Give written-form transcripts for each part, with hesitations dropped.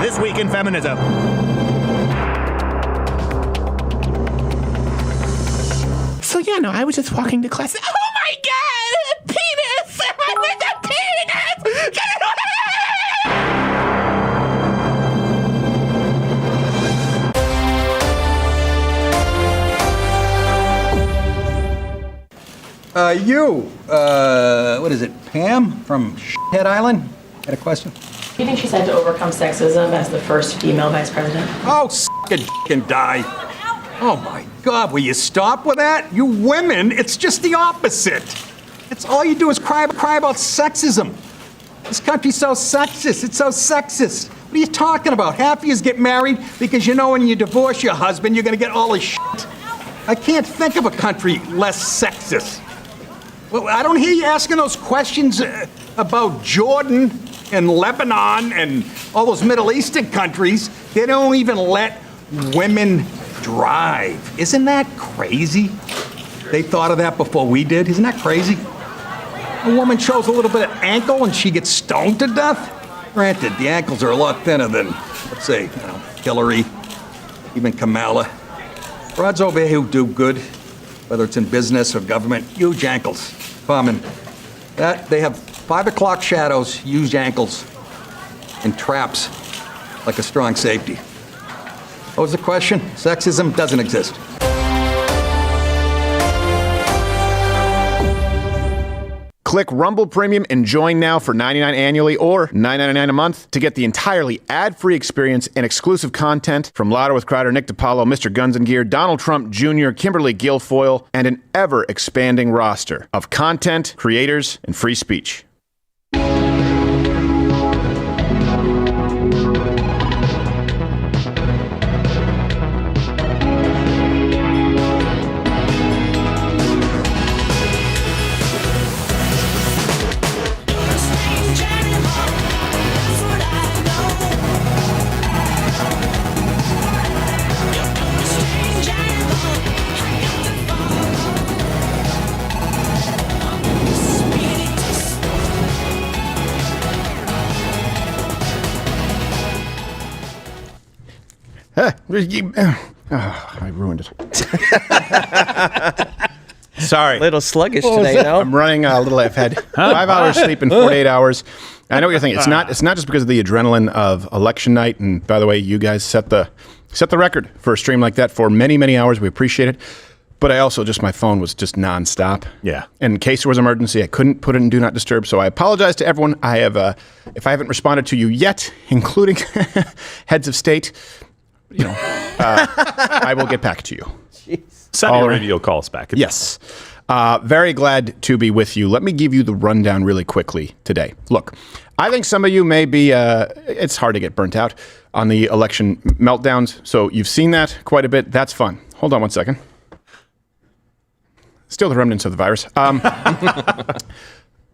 This Week in Feminism. So yeah, no, I was just walking to class. Oh my God, penis! With a penis! Get it away! What is it, Pam from Head Island? Had a question? Do you think she's had to overcome sexism as the first female vice president? Oh, and die. Oh my God, will you stop with that? You women, it's just the opposite. It's all you do is cry about sexism. This country's so sexist, it's so sexist. What are you talking about? Half of you get married because you know when you divorce your husband, you're gonna get all this shit. I can't think of a country less sexist. Well, I don't hear you asking those questions about Jordan and Lebanon and all those Middle Eastern countries. They don't even let women drive. Isn't that crazy? They thought of that before we did. Isn't that crazy? A woman shows a little bit of ankle and she gets stoned to death. Granted, the ankles are a lot thinner than, let's say, Hillary, even Kamala. Broads over here who do good, whether it's in business or government, huge ankles. Common. They have 5 o'clock shadows, huge ankles, and traps like a strong safety. What was the question? Sexism doesn't exist. Click Rumble Premium and join now for $99 annually or $9.99 a month to get the entirely ad-free experience and exclusive content from Louder with Crowder, Nick DiPaolo, Mr. Guns and Gear, Donald Trump Jr., Kimberly Guilfoyle, and an ever-expanding roster of content, creators, and free speech. I ruined it. Sorry. A little sluggish today, no? I'm running a little. I've had 5 hours sleep in 48 hours. I know what you're thinking. It's not just because of the adrenaline of election night. And by the way, you guys set the record for a stream like that for many, many hours. We appreciate it. But I also my phone was just nonstop. Yeah. And in case there was an emergency, I couldn't put it in Do Not Disturb. So I apologize to everyone. I have, if I haven't responded to you yet, including heads of state, I will get back to you. Saudi Arabia will call us back. Yes. Very glad to be with you. Let me give you the rundown really quickly today. Look, I think some of you may be, it's hard to get burnt out on the election meltdowns. So you've seen that quite a bit. That's fun. Hold on one second. Still the remnants of the virus.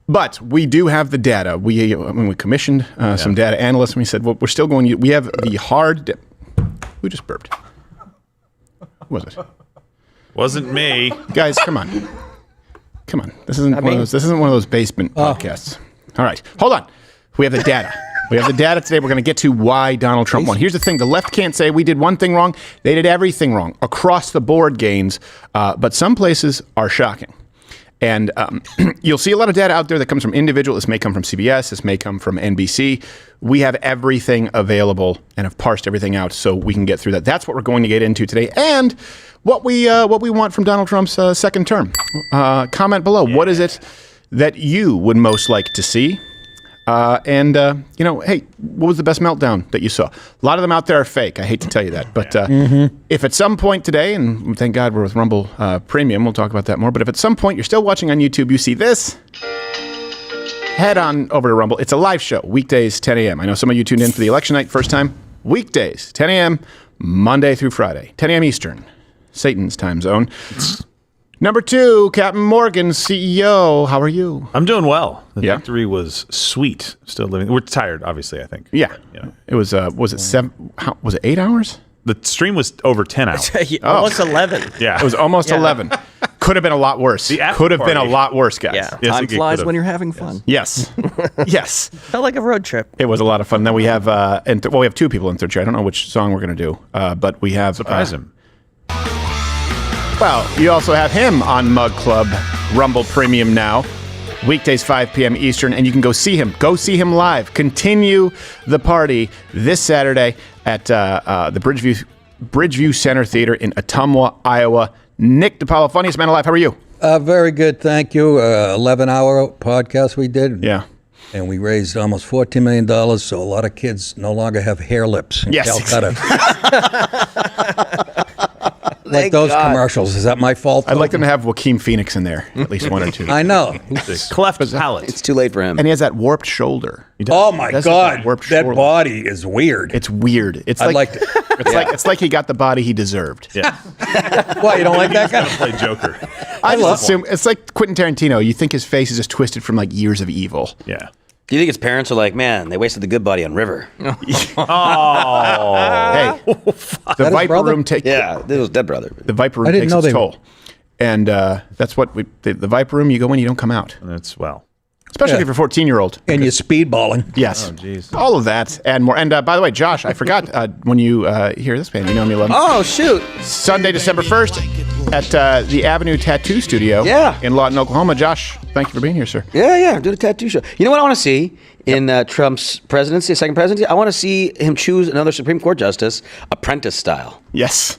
But we do have the data. We commissioned some data analysts, and we said, well, we're still going. We have the hard. Who just burped? Who was it? Wasn't me. Guys, come on. This isn't one of those basement podcasts. All right, hold on. We have the data. We have the data today. We're going to get to why Donald Trump won. Here's the thing. The left can't say we did one thing wrong. They did everything wrong. Across the board gains. But some places are shocking. And you'll see a lot of data out there that comes from individual. This may come from CBS. This may come from NBC. We have everything available and have parsed everything out so we can get through that. That's what we're going to get into today. And what we want from Donald Trump's second term. Comment below. Yeah. What is it that you would most like to see? Hey, what was the best meltdown that you saw? A lot of them out there are fake. I hate to tell you that. But if at some point today, and thank God we're with Rumble Premium, we'll talk about that more. But if at some point you're still watching on YouTube, you see this, head on over to Rumble. It's a live show, weekdays, 10 a.m. I know some of you tuned in for the election night first time. Weekdays, 10 a.m., Monday through Friday, 10 a.m. Eastern, Satan's time zone. Number 2, Captain Morgan, CEO. How are you? I'm doing well. The victory was sweet. Still living. We're tired, obviously, I think. Yeah. It was it 7? Was it 8 hours? The stream was over 10 hours. Almost 11. Yeah. It was almost 11. could have been a lot worse. Could have been a lot worse, guys. Yeah. Yes, Time it flies could've. when you're having fun. Yes. Yes. Felt like a road trip. It was a lot of fun. Then we have, we have two people in third chair. I don't know which song we're going to do, but we have. Surprise him. Well, you also have him on Mug Club Rumble Premium now. Weekdays, 5 p.m. Eastern, and you can go see him. Go see him live. Continue the party this Saturday at the Bridgeview Center Theater in Ottumwa, Iowa. Nick DiPaolo, funniest man alive. How are you? Very good, thank you. 11-hour podcast we did. Yeah. And we raised almost $14 million, so a lot of kids no longer have hair lips in Yes. Calcutta. Like those commercials. Is that my fault? I'd like them to have Joaquin Phoenix in there, at least one or two. I know. Cleft palate. It's too late for him. And he has that warped shoulder. Oh my That's God, a warped that shoulder. body is weird. It's weird. It's I'd like, like to- it's like he got the body he deserved. Yeah. Why, you don't like that guy? Play Joker. I just assume it's like Quentin Tarantino. You think his face is just twisted from like years of evil. Yeah. Do you think his parents are like, man, they wasted the good body on River? Hey, the Viper brother? Room takes Yeah, this was dead brother. the Viper Room I didn't takes know its they toll, and that's what the Viper Room. You go in, you don't come out. That's well. Especially if you're a 14-year-old. And you're speedballing. Yes. Oh, jeez. All of that and more. And by the way, Josh, I forgot when you hear this band, you know me, love. Oh, shoot. Sunday, December 1st at the Avenue Tattoo Studio Yeah. in Lawton, Oklahoma. Josh, thank you for being here, sir. Yeah, do the tattoo show. You know what I want to see in Trump's presidency, second presidency? I want to see him choose another Supreme Court justice, apprentice style. Yes.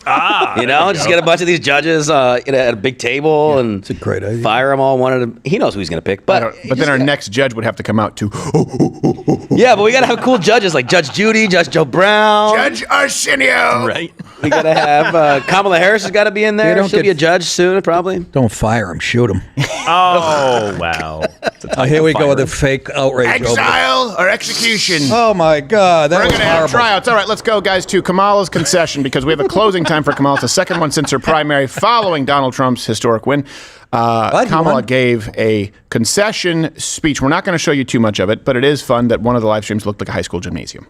You know, just get a bunch of these judges at a big table and It's a great idea. fire them all one at a. He knows who he's going to pick, but But then our next judge would have to come out to yeah, but we got to have cool judges like Judge Judy, Judge Joe Brown. Judge Arsenio. Right. We got to have Kamala Harris has got to be in They there. don't She'll be get- a judge soon, probably. Don't fire him, shoot him. Oh, wow. Here we go with the fake outrage. over Exile or execution. Oh my God, that We're was going to have horrible. tryouts. All right, let's go, guys, to Kamala's concession because we have a closing time for Kamala. It's the second one since her primary following Donald Trump's historic win. What? Kamala What? gave a concession speech. We're not going to show you too much of it, but it is fun that one of the live streams looked like a high school gymnasium.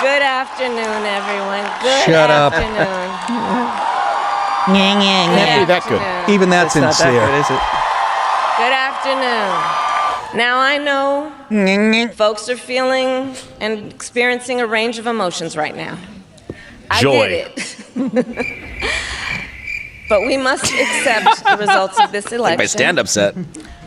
Good afternoon, everyone. Good Shut up. afternoon. Can't be that good. Even that's Not that sincere. good, is it? Good afternoon. Now I know folks are feeling and experiencing a range of emotions right now. I Joy. get it. But we must accept the results of this election. My stand-up set.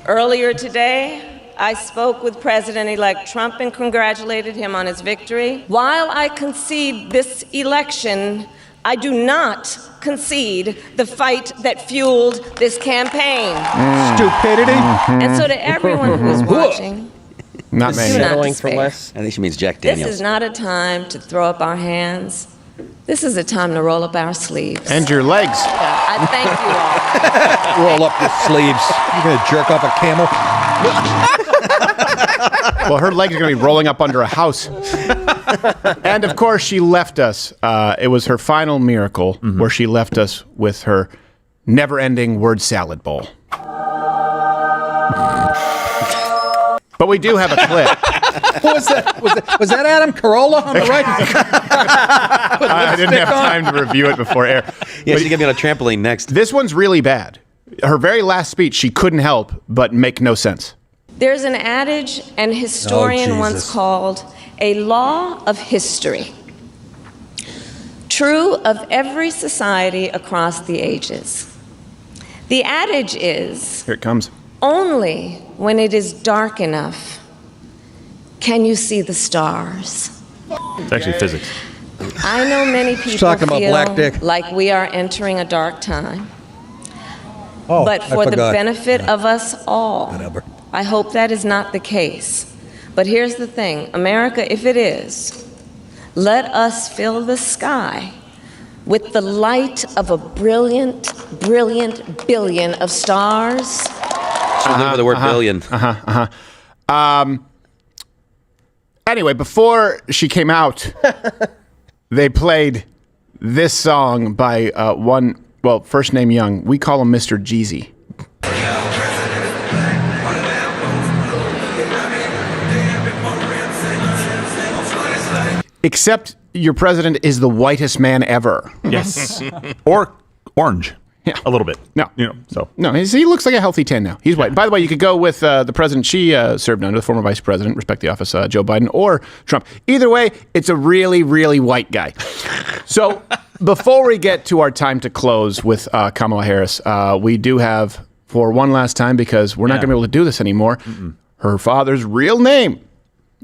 Earlier today, I spoke with President-elect Trump and congratulated him on his victory. While I concede this election, I do not concede the fight that fueled this campaign. Stupidity. And so to everyone who is watching, Not Do many. not Settling for despair. less. I think she means Jack this Daniels. is not a time to throw up our hands. This is a time to roll up our sleeves. And your legs. I thank you all. Roll up your sleeves. You gonna jerk off a camel? Well, her legs are going to be rolling up under a house. And of course, she left us. It was her final miracle where she left us with her never-ending word salad bowl. But we do have a clip. What was that? Was that Adam Carolla on the right? I didn't have time to review it before air. Yeah, she's gonna be on a trampoline next. This one's really bad. Her very last speech, she couldn't help but make no sense. There's an adage an historian once Jesus. called a law of history, true of every society across the ages. The adage is, Here it comes. only when it is dark enough can you see the stars. It's actually physics. I know many people talking about feel black dick. like we are entering a dark time. Oh, But I for the forgot. benefit of us all, Whatever. I hope that is not the case. But here's the thing, America, if it is, let us fill the sky with the light of a brilliant, brilliant billion of stars. She'll live with the word billion. Anyway, before she came out, they played this song by first name Young. We call him Mr. Jeezy. Except your president is the whitest man ever. Yes. Or orange. a little bit. No. So No, he looks like a healthy 10 now. He's white. By the way, you could go with the president she served under, the former vice president, respect the office, Joe Biden, or Trump. Either way, it's a really, really white guy. So before we get to our time to close with Kamala Harris, we do have, for one last time, because we're not going to be able to do this anymore, her father's real name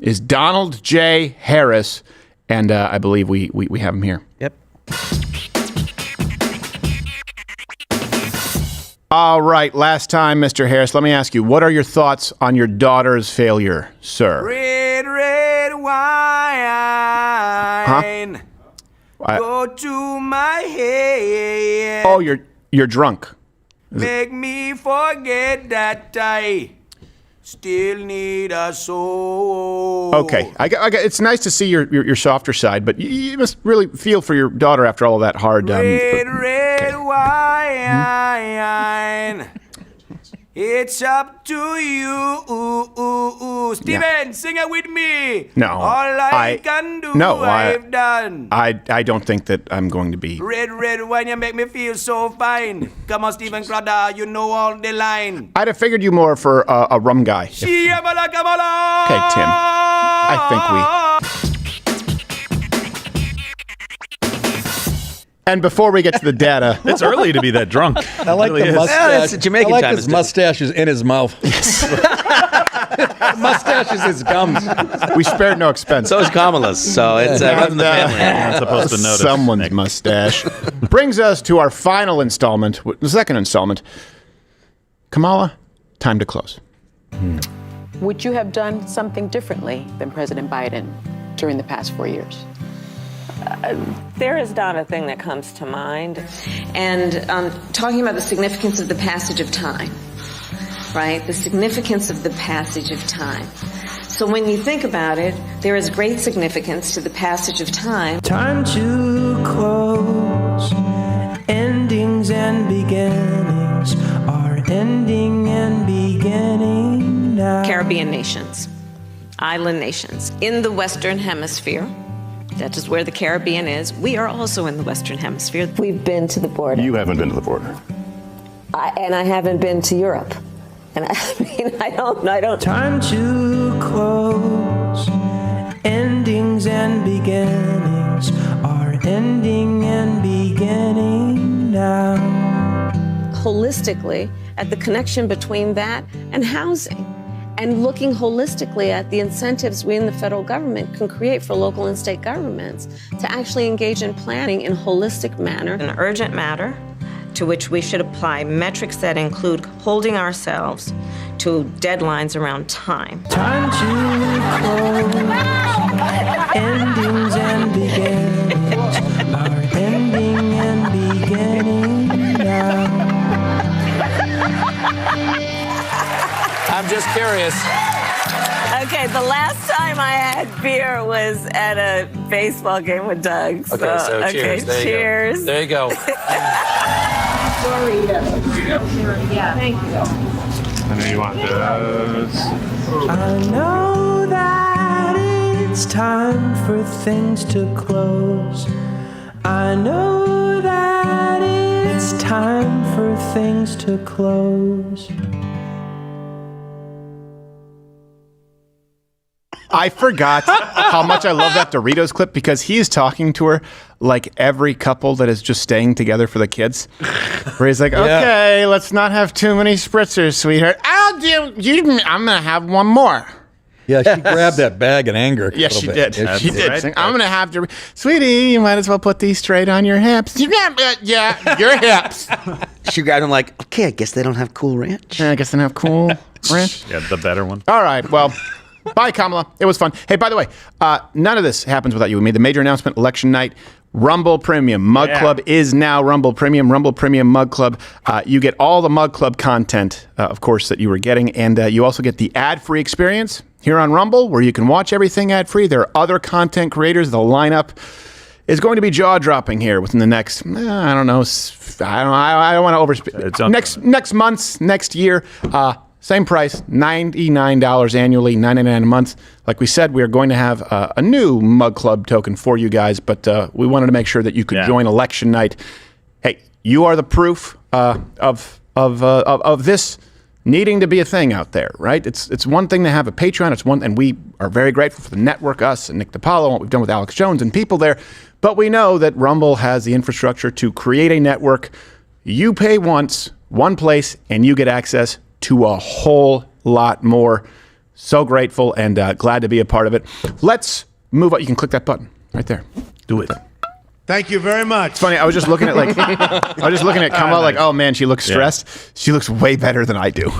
is Donald J. Harris, and I believe we have him here. Yep. All right, last time, Mr. Harris, let me ask you, what are your thoughts on your daughter's failure, sir? Red, red wine. Go to my head. Oh, you're drunk. Make me forget that I still need a soul. Okay, I got, it's nice to see your softer side, but you must really feel for your daughter after all of that hard. Red, red wine. It's up to you. Steven, sing it with me. No, All I can do, I've done. I don't think that I'm going to be. Red, red wine, you make me feel so fine. Come on, Stephen Crowder, you know all the line. I'd have figured you more for a rum guy. Okay, Tim, I think we. And before we get to the data, it's early to be that drunk. I like It really the is. mustache. Yeah, it's a Jamaican I like time. his mustache is in his mouth. Mustache is his gums. we spared no expense. So is Kamala's. So it's running the family. You're not supposed to notice. Someone's mustache. Brings us to our final installment, the second installment. Kamala, time to close. Would you have done something differently than President Biden during the past 4 years? There is not a thing that comes to mind. And talking about the significance of the passage of time, right? The significance of the passage of time. So when you think about it, there is great significance to the passage of time. Time to close. Endings and beginnings are ending and beginning now. Caribbean nations, island nations in the Western Hemisphere. That is where the Caribbean is. We are also in the Western Hemisphere. We've been to the border. You haven't been to the border. And I haven't been to Europe. And I mean, I don't. Time to close. Endings and beginnings are ending and beginning now. Holistically at the connection between that and housing. And looking holistically at the incentives we in the federal government can create for local and state governments to actually engage in planning in a holistic manner. An urgent matter to which we should apply metrics that include holding ourselves to deadlines around time. Time to close. Endings and beginnings are ending and beginning now. I'm just curious. Okay, the last time I had beer was at a baseball game with Doug. Okay, so cheers. There you cheers. go. There you go. Yeah, thank you. I know you want those. I know that it's time for things to close. I know that it's time for things to close. I forgot how much I love that Doritos clip because he is talking to her like every couple that is just staying together for the kids. Where he's like, okay, let's not have too many spritzers, sweetheart. I'm going to have one more. Yeah, she grabbed that bag in anger. Yes, she did. Yeah, She did. Right. I'm going to have to. Sweetie, you might as well put these straight on your hips. Yeah, your hips. She grabbed him like, okay, I guess they don't have Cool Ranch. I guess they don't have Cool Ranch. Yeah, the better one. All right, well. Bye, Kamala. It was fun. Hey, by the way, none of this happens without you. We made the major announcement election night. Rumble Premium Mug Club is now Rumble Premium. Rumble Premium Mug Club. You get all the Mug Club content, of course, that you were getting. And you also get the ad-free experience here on Rumble, where you can watch everything ad-free. There are other content creators. The lineup is going to be jaw-dropping here within the next, I don't know, I don't want to overspeak. Next year. Same price, $99 annually, $99 a month. Like we said, we are going to have a new Mug Club token for you guys, but we wanted to make sure that you could join election night. Hey, you are the proof of this needing to be a thing out there, right? It's one thing to have a Patreon. And we are very grateful for the network, us and Nick DiPaolo, and what we've done with Alex Jones and people there. But we know that Rumble has the infrastructure to create a network. You pay once, one place, and you get access to a whole lot more. So grateful and glad to be a part of it. Let's move on. You can click that button right there. Do it. Thank you very much. It's funny. I was just looking at Kamala like, oh man, she looks stressed. Yeah. She looks way better than I do.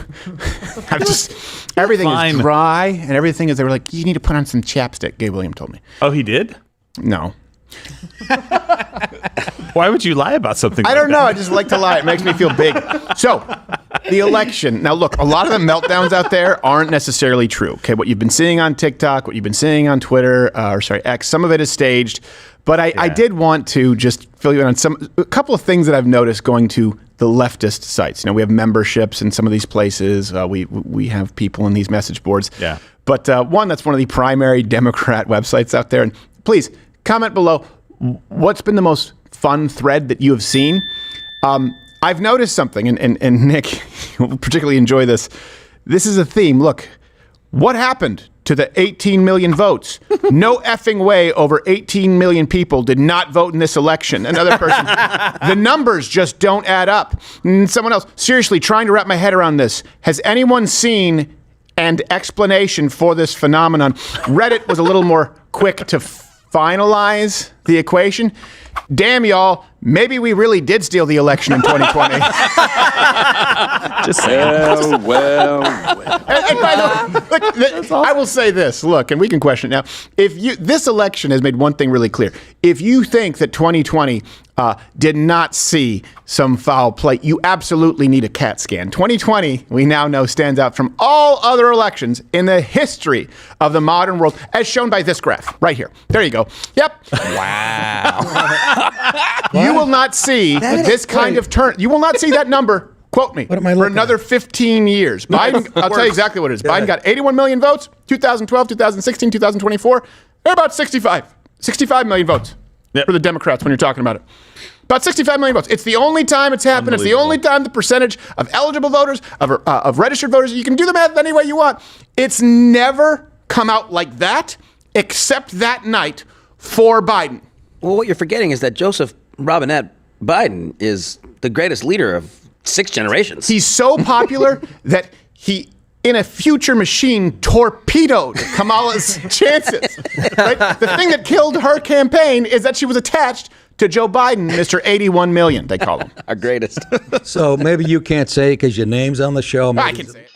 Everything is dry and everything is. They were like, you need to put on some chapstick. Gabe William told me. Oh, he did? No. Why would you lie about something? I don't know. I just like to lie. It makes me feel big. So, the election. Now, look, a lot of the meltdowns out there aren't necessarily true. Okay, what you've been seeing on TikTok, what you've been seeing on Twitter, X, some of it is staged. But I did want to just fill you in on a couple of things that I've noticed going to the leftist sites. You know, we have memberships in some of these places. We have people in these message boards. Yeah. But one, that's one of the primary Democrat websites out there. And please comment below. What's been the most fun thread that you have seen? I've noticed something, and Nick, you'll particularly enjoy this. This is a theme. Look, what happened to the 18 million votes? No effing way over 18 million people did not vote in this election. Another person. The numbers just don't add up. And someone else, seriously, trying to wrap my head around this. Has anyone seen an explanation for this phenomenon? Reddit was a little more quick to finalize the equation. Damn, y'all, maybe we really did steal the election in 2020. Just saying. Well. And by the way, look, I will say this, look, and we can question it now. This election has made one thing really clear. If you think that 2020 did not see some foul play, you absolutely need a CAT scan. 2020, we now know, stands out from all other elections in the history of the modern world, as shown by this graph right here. There you go. Yep. Wow. You will not see this kind of turn. You will not see that number, quote me, for another 15 years. Biden, I'll tell you exactly what it is. Biden got 81 million votes, 2012, 2016, 2024. They're about 65 million votes for the Democrats when you're talking about it. About 65 million votes. It's the only time it's happened. It's the only time the percentage of eligible voters, of registered voters, you can do the math any way you want. It's never come out like that, except that night for Biden. Well, what you're forgetting is that Joseph Robinette Biden is the greatest leader of 6 generations. He's so popular that he, in a future machine, torpedoed Kamala's chances. Right? The thing that killed her campaign is that she was attached to Joe Biden, Mr. 81 million, they call him. Our greatest. So maybe you can't say it because your name's on the show. I can say it.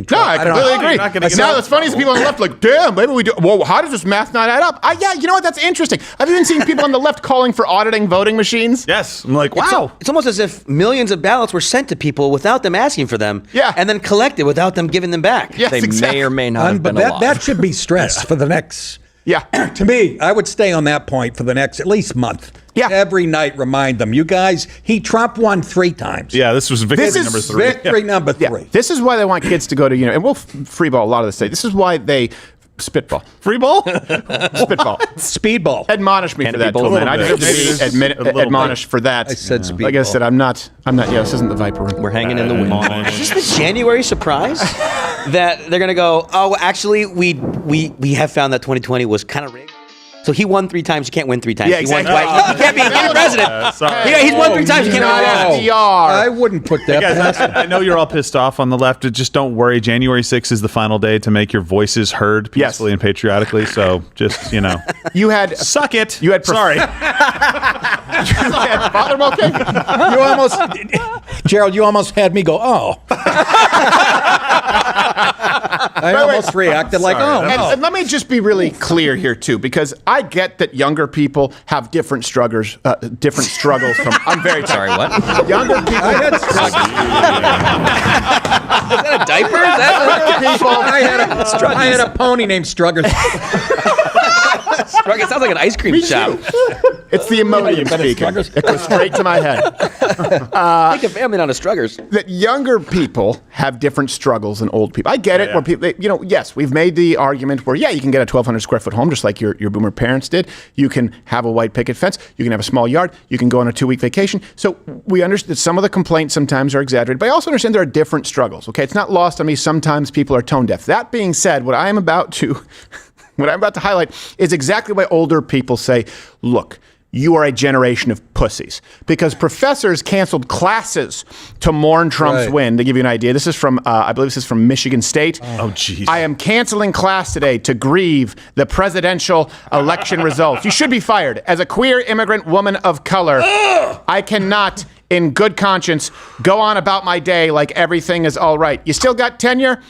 No, I completely agree. Now, what's funny is people on the left are like, damn, maybe we do. Well, how does this math not add up? Yeah, you know what? That's interesting. I've even seen people on the left calling for auditing voting machines. Yes. I'm like, wow. It's almost as if millions of ballots were sent to people without them asking for them. Yeah. And then collected without them giving them back. Yes, they may or may not have been alive. That should be stressed for the next... Yeah. To me, I would stay on that point for the next at least month. Yeah. Every night, remind them, you guys, Trump won 3 times. Yeah, this was victory number 3. Victory number 3. Yeah. This is why they want kids to go to, and we'll freeball a lot of this. This is why they spitball. Free ball? Spitball. Speedball. Admonish me for that, man. I deserve to be admonished for that. I said speedball. Like I said, I'm not, this isn't the Viper Room. We're hanging in the wind. Is this the January surprise? That they're going to go, oh, actually, we have found that 2020 was kind of rigged. So he won 3 times. You can't win 3 times. Yeah, exactly. He won twice. You can't be president. Sorry. He's won 3 times. You can't win FDR. I wouldn't put that past him. I know you're all pissed off on the left. Just don't worry. January 6th is the final day to make your voices heard peacefully and patriotically. So just, You had... Suck it. You had... Sorry. You had Father Mulcahy? You almost... Gerald, you almost had me go, oh. I almost reacted like, oh, no. And let me just be really clear here, too, because I get that younger people have different struggles from... I'm very sorry, what? Younger people... I had struggles. Is that a diaper? Is that I had a pony named Struggers. It sounds like an ice cream shop. It's the Imodium speaking. It goes straight to my head. Think of family on a Struggers. That younger people have different struggles than old people. I get it. Where people, yes, we've made the argument where, you can get a 1,200 square foot home just like your boomer parents did. You can have a white picket fence. You can have a small yard. You can go on a 2-week vacation. So we understand that some of the complaints sometimes are exaggerated, but I also understand there are different struggles. Okay, it's not lost on me. Sometimes people are tone deaf. That being said, what I'm about to highlight is exactly why older people say, look, you are a generation of pussies. Because professors canceled classes to mourn Trump's win. To give you an idea, this is from, I believe this is from Michigan State. Oh, geez. I am canceling class today to grieve the presidential election results. You should be fired. As a queer immigrant woman of color, I cannot, in good conscience, go on about my day like everything is all right. You still got tenure?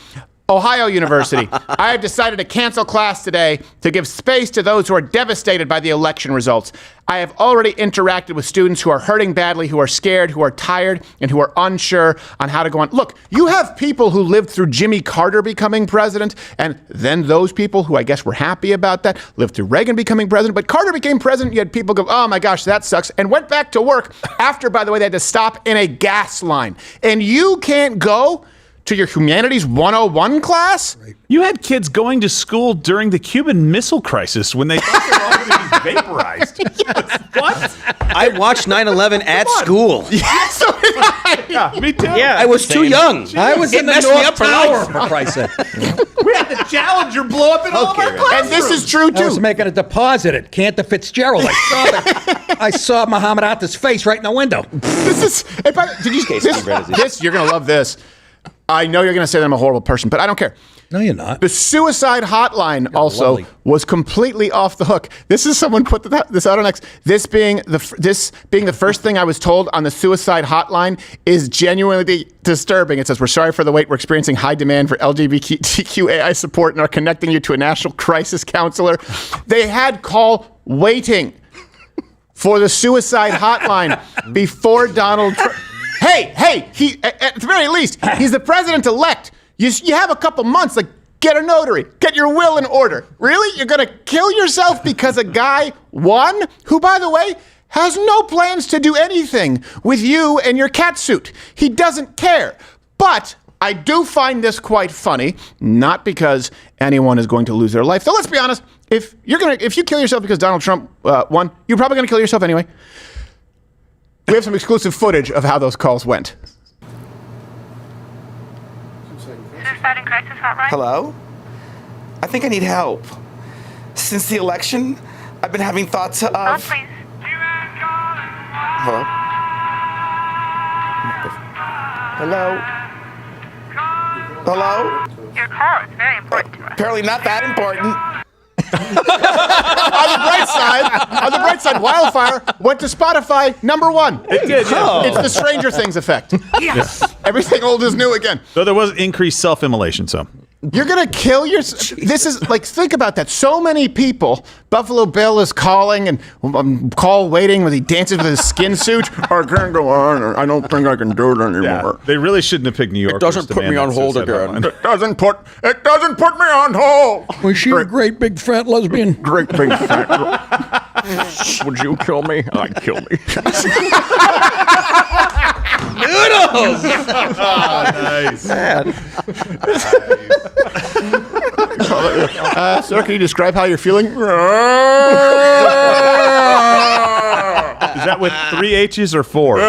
Ohio University. I have decided to cancel class today to give space to those who are devastated by the election results. I have already interacted with students who are hurting badly, who are scared, who are tired, and who are unsure on how to go on. Look, you have people who lived through Jimmy Carter becoming president, and then those people who I guess were happy about that lived through Reagan becoming president. But Carter became president, you had people go, oh my gosh, that sucks, and went back to work after, by the way, they had to stop in a gas line. And you can't go to your Humanities 101 class? Right. You had kids going to school during the Cuban Missile Crisis when they thought they were all going to be vaporized. What? I watched 9/11 at school. Yeah, so did I. Yeah, me too. Yeah, I was too young. I was in the North Tower, for Christ's sake. We had the Challenger blow up in all of our classrooms. And this is true, too. I was making a deposit at Cantor Fitzgerald. I saw Muhammad Atta's face right in the window. This is... Did you... This, you're going to love this. I know you're going to say that I'm a horrible person, but I don't care. No, you're not. The suicide hotline also was completely off the hook. This is someone put this out on X. This being the first thing I was told on the suicide hotline is genuinely disturbing. It says, we're sorry for the wait. We're experiencing high demand for LGBTQAI support and are connecting you to a national crisis counselor. They had call waiting for the suicide hotline before Donald Trump. Hey, he, at the very least, he's the president-elect. You have a couple months, like, get a notary, get your will in order. Really? You're going to kill yourself because a guy won, who, by the way, has no plans to do anything with you and your catsuit. He doesn't care. But I do find this quite funny, not because anyone is going to lose their life. So let's be honest, if you kill yourself because Donald Trump won, you're probably going to kill yourself anyway. We have some exclusive footage of how those calls went. Suicide and Crisis Hotline? Hello? I think I need help. Since the election, I've been having thoughts of... Oh, please. Hello? Hello? Hello? Your call is very important to us. Apparently not that important. On the bright side, Wildfire went to Spotify #1. It did, yeah. It's the Stranger Things effect. Yes. Everything old is new again. Though there was increased self-immolation, so. You're going to kill yourself. This is like, think about that. So many people, Buffalo Bill is calling and call waiting when he dances with his skin suit. I can't go on. I don't think I can do it anymore. Yeah, they really shouldn't have picked New York. It doesn't put me on hold again. It doesn't put me on hold. Was she a great big fat lesbian? Great big fat. Would you kill me? I'd kill me. Noodles! Oh, nice. Man. Sir, can you describe how you're feeling? Is that with 3 H's or 4?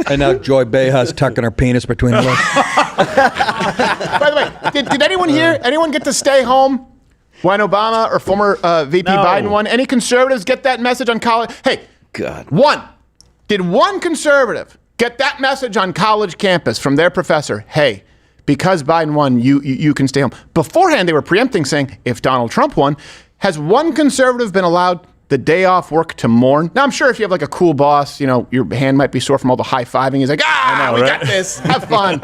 And now Joy Beha's tucking her penis between her legs. By the way, did anyone get to stay home when Obama or former VP Biden won? Any conservatives get that message on college? Hey, God. Did one conservative get that message on college campus from their professor? Hey, because Biden won, you can stay home. Beforehand, they were preempting, saying, if Donald Trump won, has one conservative been allowed the day off work to mourn? Now, I'm sure if you have like a cool boss, your hand might be sore from all the high-fiving. He's like, we got this. Have fun.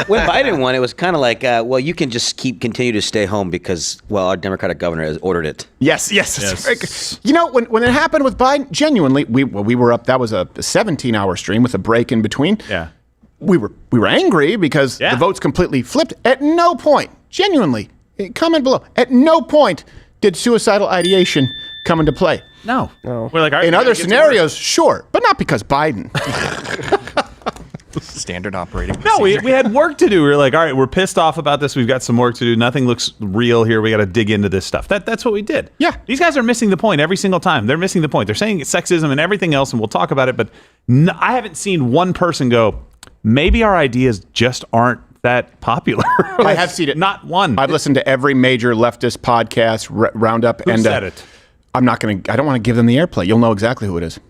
When Biden won, it was kind of like, well, you can just continue to stay home because, well, our Democratic governor has ordered it. Yes. When it happened with Biden, genuinely, we were up. That was a 17-hour stream with a break in between. Yeah. We were angry because the votes completely flipped. At no point, Genuinely, comment below. At no point did suicidal ideation come into play. No. No. We're like, all right, in other scenarios, sure, but not because Biden. Standard operating No, procedure. we had work to do. We were like, all right, we're pissed off about this. We've got some work to do. Nothing looks real here. We got to dig into this stuff. That's what we did. Yeah. These guys are missing the point every single time. They're missing the point. They're saying it's sexism and everything else, and we'll talk about it. But I haven't seen one person go, maybe our ideas just aren't that popular. I have seen it. Not one. I've listened to every major leftist podcast roundup. Who said it? I don't want to give them the airplay. You'll know exactly who it is.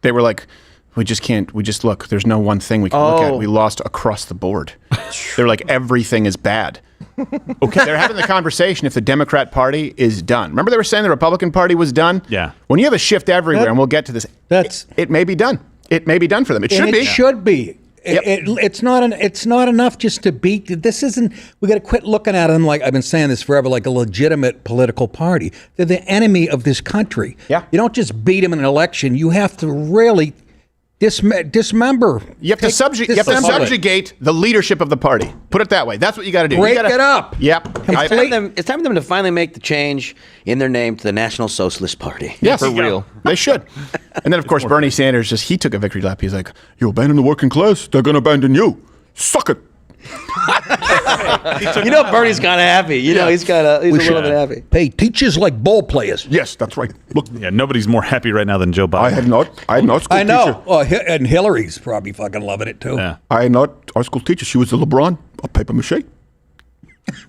They were like, we just look, there's no one thing we can look at. We lost across the board. They're like, everything is bad. Okay. They're having the conversation if the Democrat Party is done. Remember they were saying the Republican Party was done? Yeah. When you have a shift everywhere, and we'll get to this, it may be done. It may be done for them. It should be. It should be. Yep. It's not enough just to beat. This isn't. We got to quit looking at them like I've been saying this forever, like a legitimate political party. They're the enemy of this country. Yeah. You don't just beat them in an election. You have to really dismember. You have to subjugate the leadership of the party. Put it that way. That's what you got to do. Break you gotta, it up. Yep. It's time for them to finally make the change in their name to the National Socialist Party. Yes, For real. They should. And then, of course, Bernie Sanders he took a victory lap. He's like, "You abandon the working class, they're going to abandon you. Suck it." You know, Bernie's kind of happy. You know, he's a little bit happy. Hey, teachers like ball players. Yes, that's right. Look, Yeah, nobody's more happy right now than Joe Biden. I had not school I know. teacher. Oh, and Hillary's probably fucking loving it too. Yeah. I had not our school teacher. She was the LeBron of paper mache.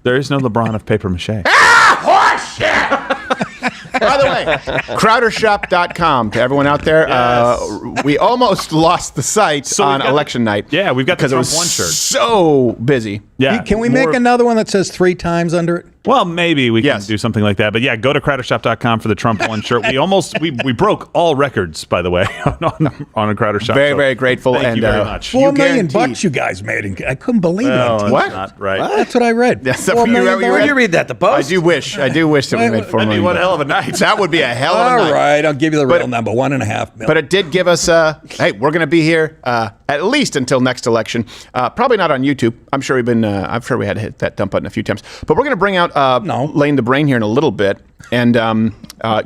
There is no LeBron of paper mache. By the way, crowdershop.com to everyone out there. We almost lost the site on election night. Yeah, we've got the because it Trump was one shirt. so busy. Yeah. Can we make another one that says 3 times under it? Well, maybe we can do something like that. But yeah, go to crowdershop.com for the Trump one shirt. We broke all records, by the way, on a Crowder Shop. Very, very grateful. Thank and you very much. $4 million bucks you guys made. I couldn't believe it. No, What? that's not right. That's what I read. Yes, $4 million. Where did you read that? The Post? I do wish that we made $4 million. What a hell of a night. That would be a hell of a All night. right, I'll give you the real number, $1.5 million. But it did give us, hey, we're going to be here at least until next election. Probably not on YouTube. I'm sure we had to hit that dump button a few times. But we're going to bring out Laying the Brain here in a little bit and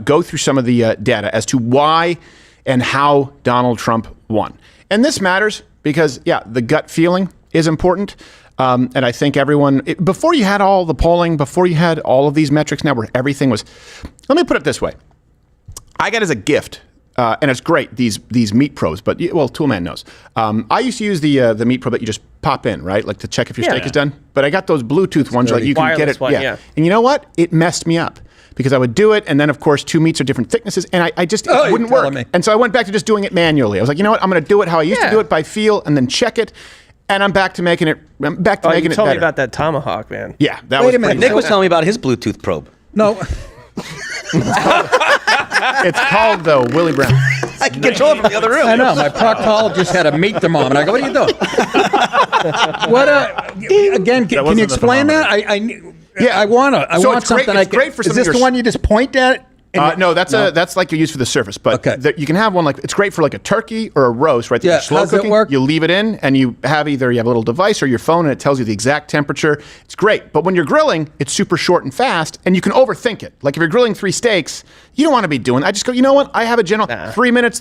go through some of the data as to why and how Donald Trump won. And this matters because, the gut feeling is important. And I think everyone, before you had all the polling, before you had all of these metrics now where everything was, let me put it this way. I got as a gift, and it's great, these meat probes, but, Toolman knows. I used to use the meat probe that you just pop in, right? Like to check if your steak is done. But I got those Bluetooth ones like you can get it. Yeah. And you know what? It messed me up because I would do it. And then, of course, 2 meats are different thicknesses. And I just, it wouldn't work. And so I went back to just doing it manually. I was like, you know what? I'm going to do it how I used to do it by feel and then check it. And I'm back to making it. I'm back to making it better. Told me about that tomahawk, man. Yeah, that Wait was a minute. Nick was telling me about his Bluetooth probe. No. It's called, though, Willie Brown. I can control it from the other room. I know. My proctologist had a meat thermometer. I go, what are you doing? Again, can you explain that? I want to. I want something. It's great for some Is this the one you just point at? No, that's like you use for the surface. But you can have one like it's great for like a turkey or a roast, right? Yeah, slow how's it cooking. work? You leave it in, and you have a little device or your phone, and it tells you the exact temperature. It's great. But when you're grilling, it's super short and fast, and you can overthink it. Like if you're grilling 3 steaks, you don't want to be doing. I just go, you know what? I have a general 3 minutes.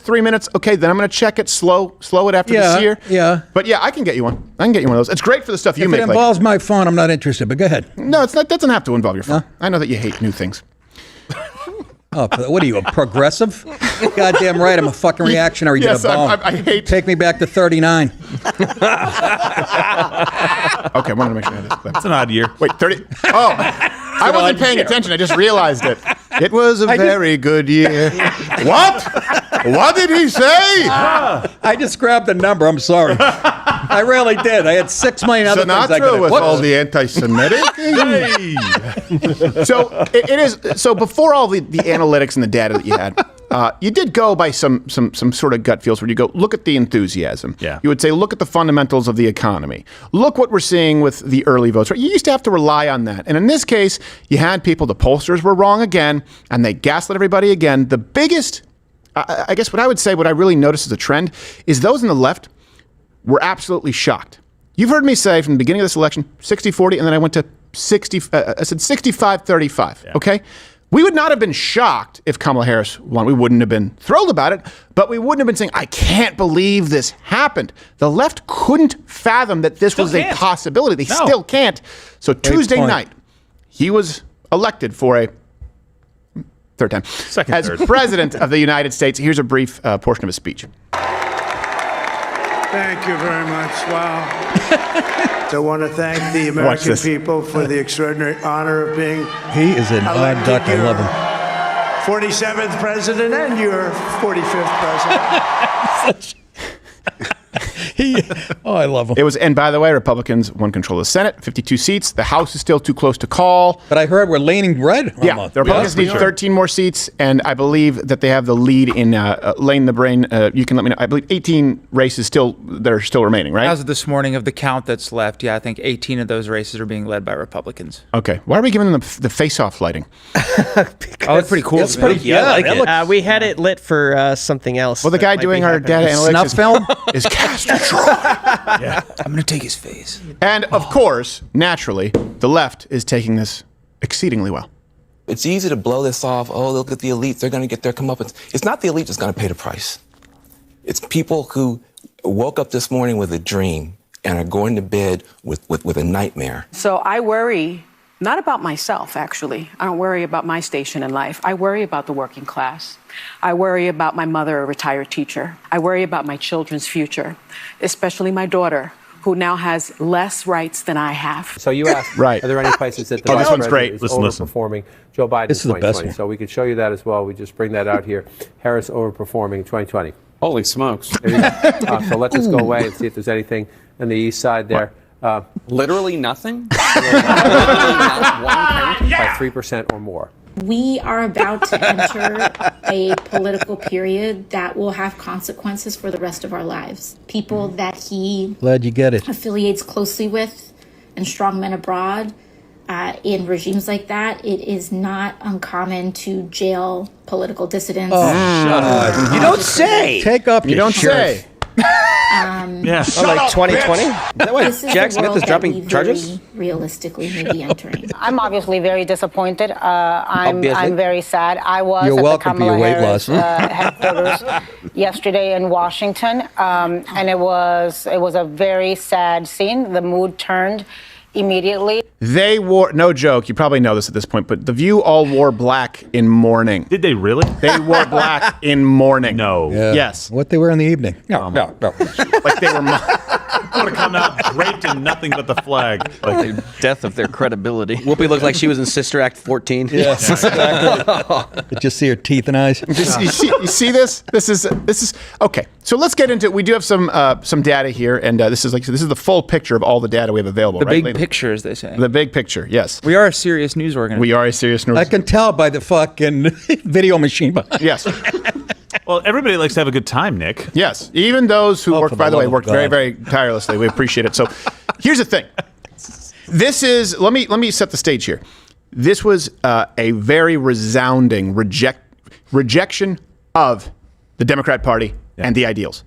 Okay, then I'm going to check it slow it after the sear. Yeah. But I can get you one. I can get you one of those. It's great for the stuff you make. If it involves my phone, I'm not interested. But go ahead. No, it's not. Doesn't have to involve your phone. I know that you hate new things. Oh, what are you, a progressive? Goddamn right, I'm a fucking reactionary to the bone. I hate. Take me back to 39. Okay, I wanted to make sure I had this clip. That's an odd year. Wait, 30. Oh, I wasn't paying attention. I just realized it. It was a very good year. What? What did he say? I just grabbed the number. I'm sorry. I really did. I had 6 million other things I could Sinatra have. with all the anti-Semitic. So it is. So before all the analytics and the data that you had, you did go by some sort of gut feels where you go, look at the enthusiasm. Yeah. You would say, look at the fundamentals of the economy. Look what we're seeing with the early votes. Right? You used to have to rely on that. And in this case, you had people, the pollsters were wrong again, and they gaslit everybody again. The biggest, I guess what I would say, what I really noticed as a trend, is those on the left were absolutely shocked You've heard me say from the beginning of this election, 60-40, and then I went to 60. I said 65-35. Yeah. Okay, we would not have been shocked if Kamala Harris won. We wouldn't have been thrilled about it, but we wouldn't have been saying, "I can't believe this happened." The left couldn't fathom that this was a possibility. They still can't. So Tuesday night, he was elected for a third time as president of the United States. Here's a brief portion of his speech. Thank you very much. Wow. I want to thank the American people for the extraordinary honor of being He is an odd duck. I love him. 47th president and your 45th president. I love him. It was, and by the way, Republicans won control of the Senate, 52 seats. The House is still too close to call. But I heard we're leaning red. Yeah, the Republicans need 13 more seats, and I believe that they have the lead in laying the brain. You can let me know. I believe 18 races that are still remaining, right? As of this morning, of the count that's left, I think 18 of those races are being led by Republicans. Okay. Why are we giving them the face-off lighting? It's pretty cool. It's pretty cool. I like it. We had it lit for something else. Well, the guy doing our data analytics film is Castro. Yeah. I'm going to take his face. And, of course, naturally, the left is taking this exceedingly well. It's easy to blow this off. Oh, look at the elites. They're going to get their comeuppance. It's not the elite that's going to pay the price. It's people who woke up this morning with a dream and are going to bed with a nightmare. So I worry not about myself, actually. I don't worry about my station in life. I worry about the working class. I worry about my mother, a retired teacher. I worry about my children's future, especially my daughter, who now has less rights than I have. So you asked, are there any places that the this one's great. is overperforming Joe Biden in 2020? So we could show you that as well. We just bring that out here. Harris overperforming 2020. Holy smokes. There you go. So let this go away and see if there's anything on the east side there. Literally nothing? Literally not one count by 3% or more. We are about to enter a political period that will have consequences for the rest of our lives. People that he Glad you get it. affiliates closely with and strongmen abroad, in regimes like that, it is not uncommon to jail political dissidents. Shut up. You don't say. Take up You don't say. Yeah. Like 2020? This is Jack the Smith world is that dropping we very charges? realistically may be entering. I'm obviously very disappointed. Obviously. I'm very sad. I was You're at welcome the to your Kamala weight Harris loss. headquarters yesterday in Washington, and it was a very sad scene. The mood turned immediately. They wore, no joke, you probably know this at this point, but The View all wore black in mourning. Did they really? They wore black in mourning. No. Yeah. Yes. What they wear in the evening? No. Like they were... would have come out draped in nothing but the flag. Like the death of their credibility. Whoopi looked like she was in Sister Act 14. Yes, exactly. Just see her teeth and eyes. You see this? This is okay. So let's get into it. We do have some data here, and this is the full picture of all the data we have available. The right? big picture, as they say. The big picture, yes. We are a serious news organization. We are a serious news. I can tell by the fucking video machine behind. Yes. Well, everybody likes to have a good time, Nick. Yes, even those who work, by the way, work very, very tirelessly. We appreciate it. So here's the thing. This is, let me set the stage here. This was a very resounding rejection of the Democrat Party and the ideals.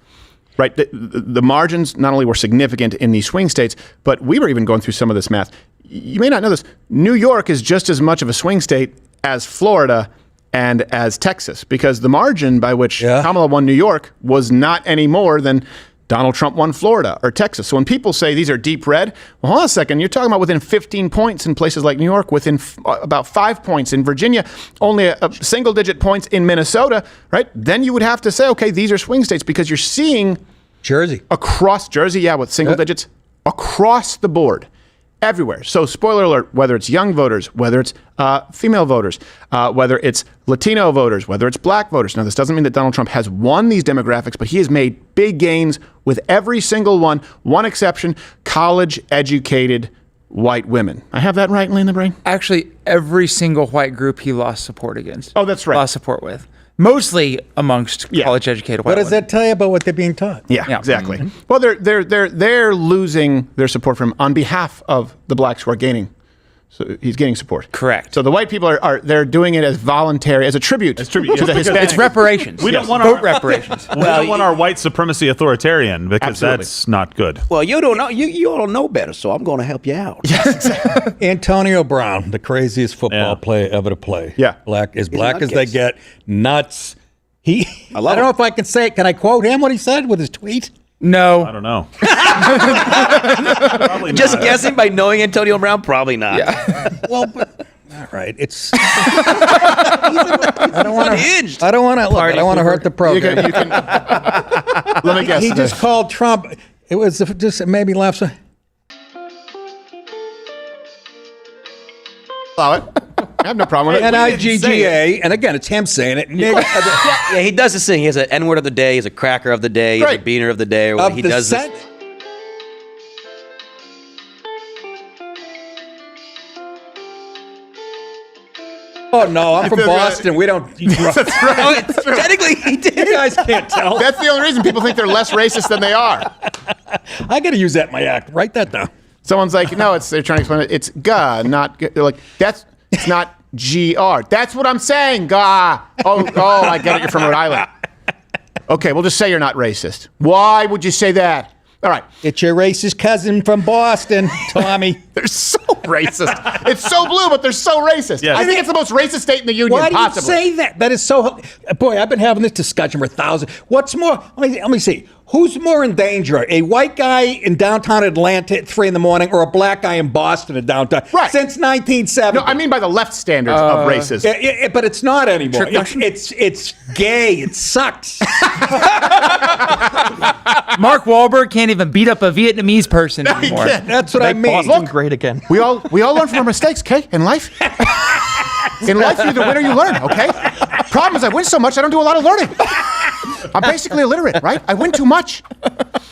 Right? The margins not only were significant in these swing states, but we were even going through some of this math. You may not know this. New York is just as much of a swing state as Florida and as Texas, because the margin by which Kamala won New York was not any more than Donald Trump won Florida or Texas. So when people say these are deep red, well, hold on a second. You're talking about within 15 points in places like New York, within about 5 points in Virginia, only a single-digit points in Minnesota, right? Then you would have to say, okay, these are swing states, because you're seeing Jersey across Jersey, with single digits across the board. Everywhere. So spoiler alert, whether it's young voters, whether it's female voters, whether it's Latino voters, whether it's black voters. Now, this doesn't mean that Donald Trump has won these demographics, but he has made big gains with every single one. One exception, college-educated white women. I have that right, in the brain? Actually, every single white group he lost support against. Oh, that's right. Lost support with. Mostly amongst college-educated white What does that tell you about what they're being taught? Yeah. Exactly. Mm-hmm. Well, they're losing their support from on behalf of the blacks who are gaining So he's getting support. Correct. So the white people are they're doing it as voluntary, as a tribute, to the Hispanics. It's reparations. We don't want vote reparations. We don't want our white supremacy authoritarian because Absolutely. that's not good. Well, you don't know. You all know better, so I'm going to help you out. Antonio Brown, the craziest football player ever to play. Yeah. Black as they nutcase. get. Nuts. I love don't him. know if I can say it. Can I quote him what he said with his tweet? No. I don't know. Probably Just not. guessing by knowing Antonio Brown, probably not. Well, but all right. It's I don't want to hurt the program. You can let me guess. He just called Trump. It was just it made me laugh. So, allow it. I have no problem with it. NIGGA, and again, it's him saying it. Yeah, he does this thing. He has an N-word of the day, he has a cracker of the day, he has a Great. beaner of the day, or he does this. Oh no, I'm from feel good. Boston. We don't. That's right. That's true. Technically, he did. You guys can't tell. That's the only reason people think they're less racist than they are. I got to use that in my act. Write that down. Someone's like, no, they're trying to explain it. It's "ga," not "g." They're like, it's not GR. That's what I'm saying, "ga." Oh, I get it. You're from Rhode Island. Okay, we'll just say you're not racist. Why would you say that? All right. It's your racist cousin from Boston, Tommy. They're so racist. It's so blue, but they're so racist. Yes. I think it's the most racist state in the union, Why do possibly. you say that? That is so. Boy, I've been having this discussion for thousands. What's more? Let me see. Who's more in danger? A white guy in downtown Atlanta at 3 a.m. or a black guy in Boston at downtown? Right. Since 1970. No, I mean by the left standards of racism. But it's not anymore. Trick question? It's gay. It sucks. Mark Wahlberg can't even beat up a Vietnamese person anymore. That's what I mean. Boston great again. We all learn from our mistakes, okay? In life. In life, you're the winner, you learn, okay? Problem is, I win so much, I don't do a lot of learning. I'm basically illiterate, right? I win too much.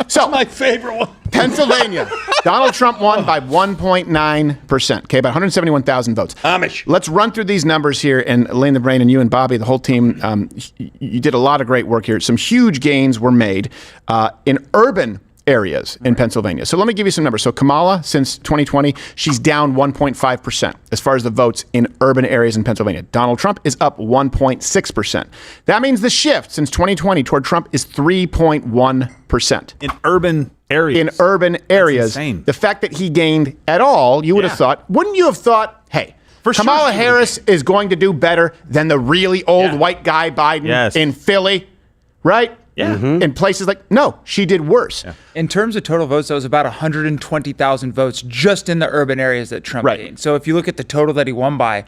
So, My favorite one. Pennsylvania. Donald Trump won by 1.9%, okay? About 171,000 votes. Amish. Let's run through these numbers here, and Elaine the Brain and you and Bobby, the whole team, you did a lot of great work here. Some huge gains were made in urban areas in Pennsylvania. So let me give you some numbers. So Kamala, since 2020, she's down 1.5% as far as the votes in urban areas in Pennsylvania. Donald Trump is up 1.6%. That means the shift since 2020 toward Trump is 3.1%. In urban areas. In urban areas. insane. The fact that he gained at all, you would have thought, wouldn't you have thought, hey, For sure Kamala she would. Harris is going to do better than the really old white guy Biden in Philly, right? Yeah. In places like, no, she did worse. In terms of total votes, that was about 120,000 votes just in the urban areas that Trump gained. So if you look at the total that he won by,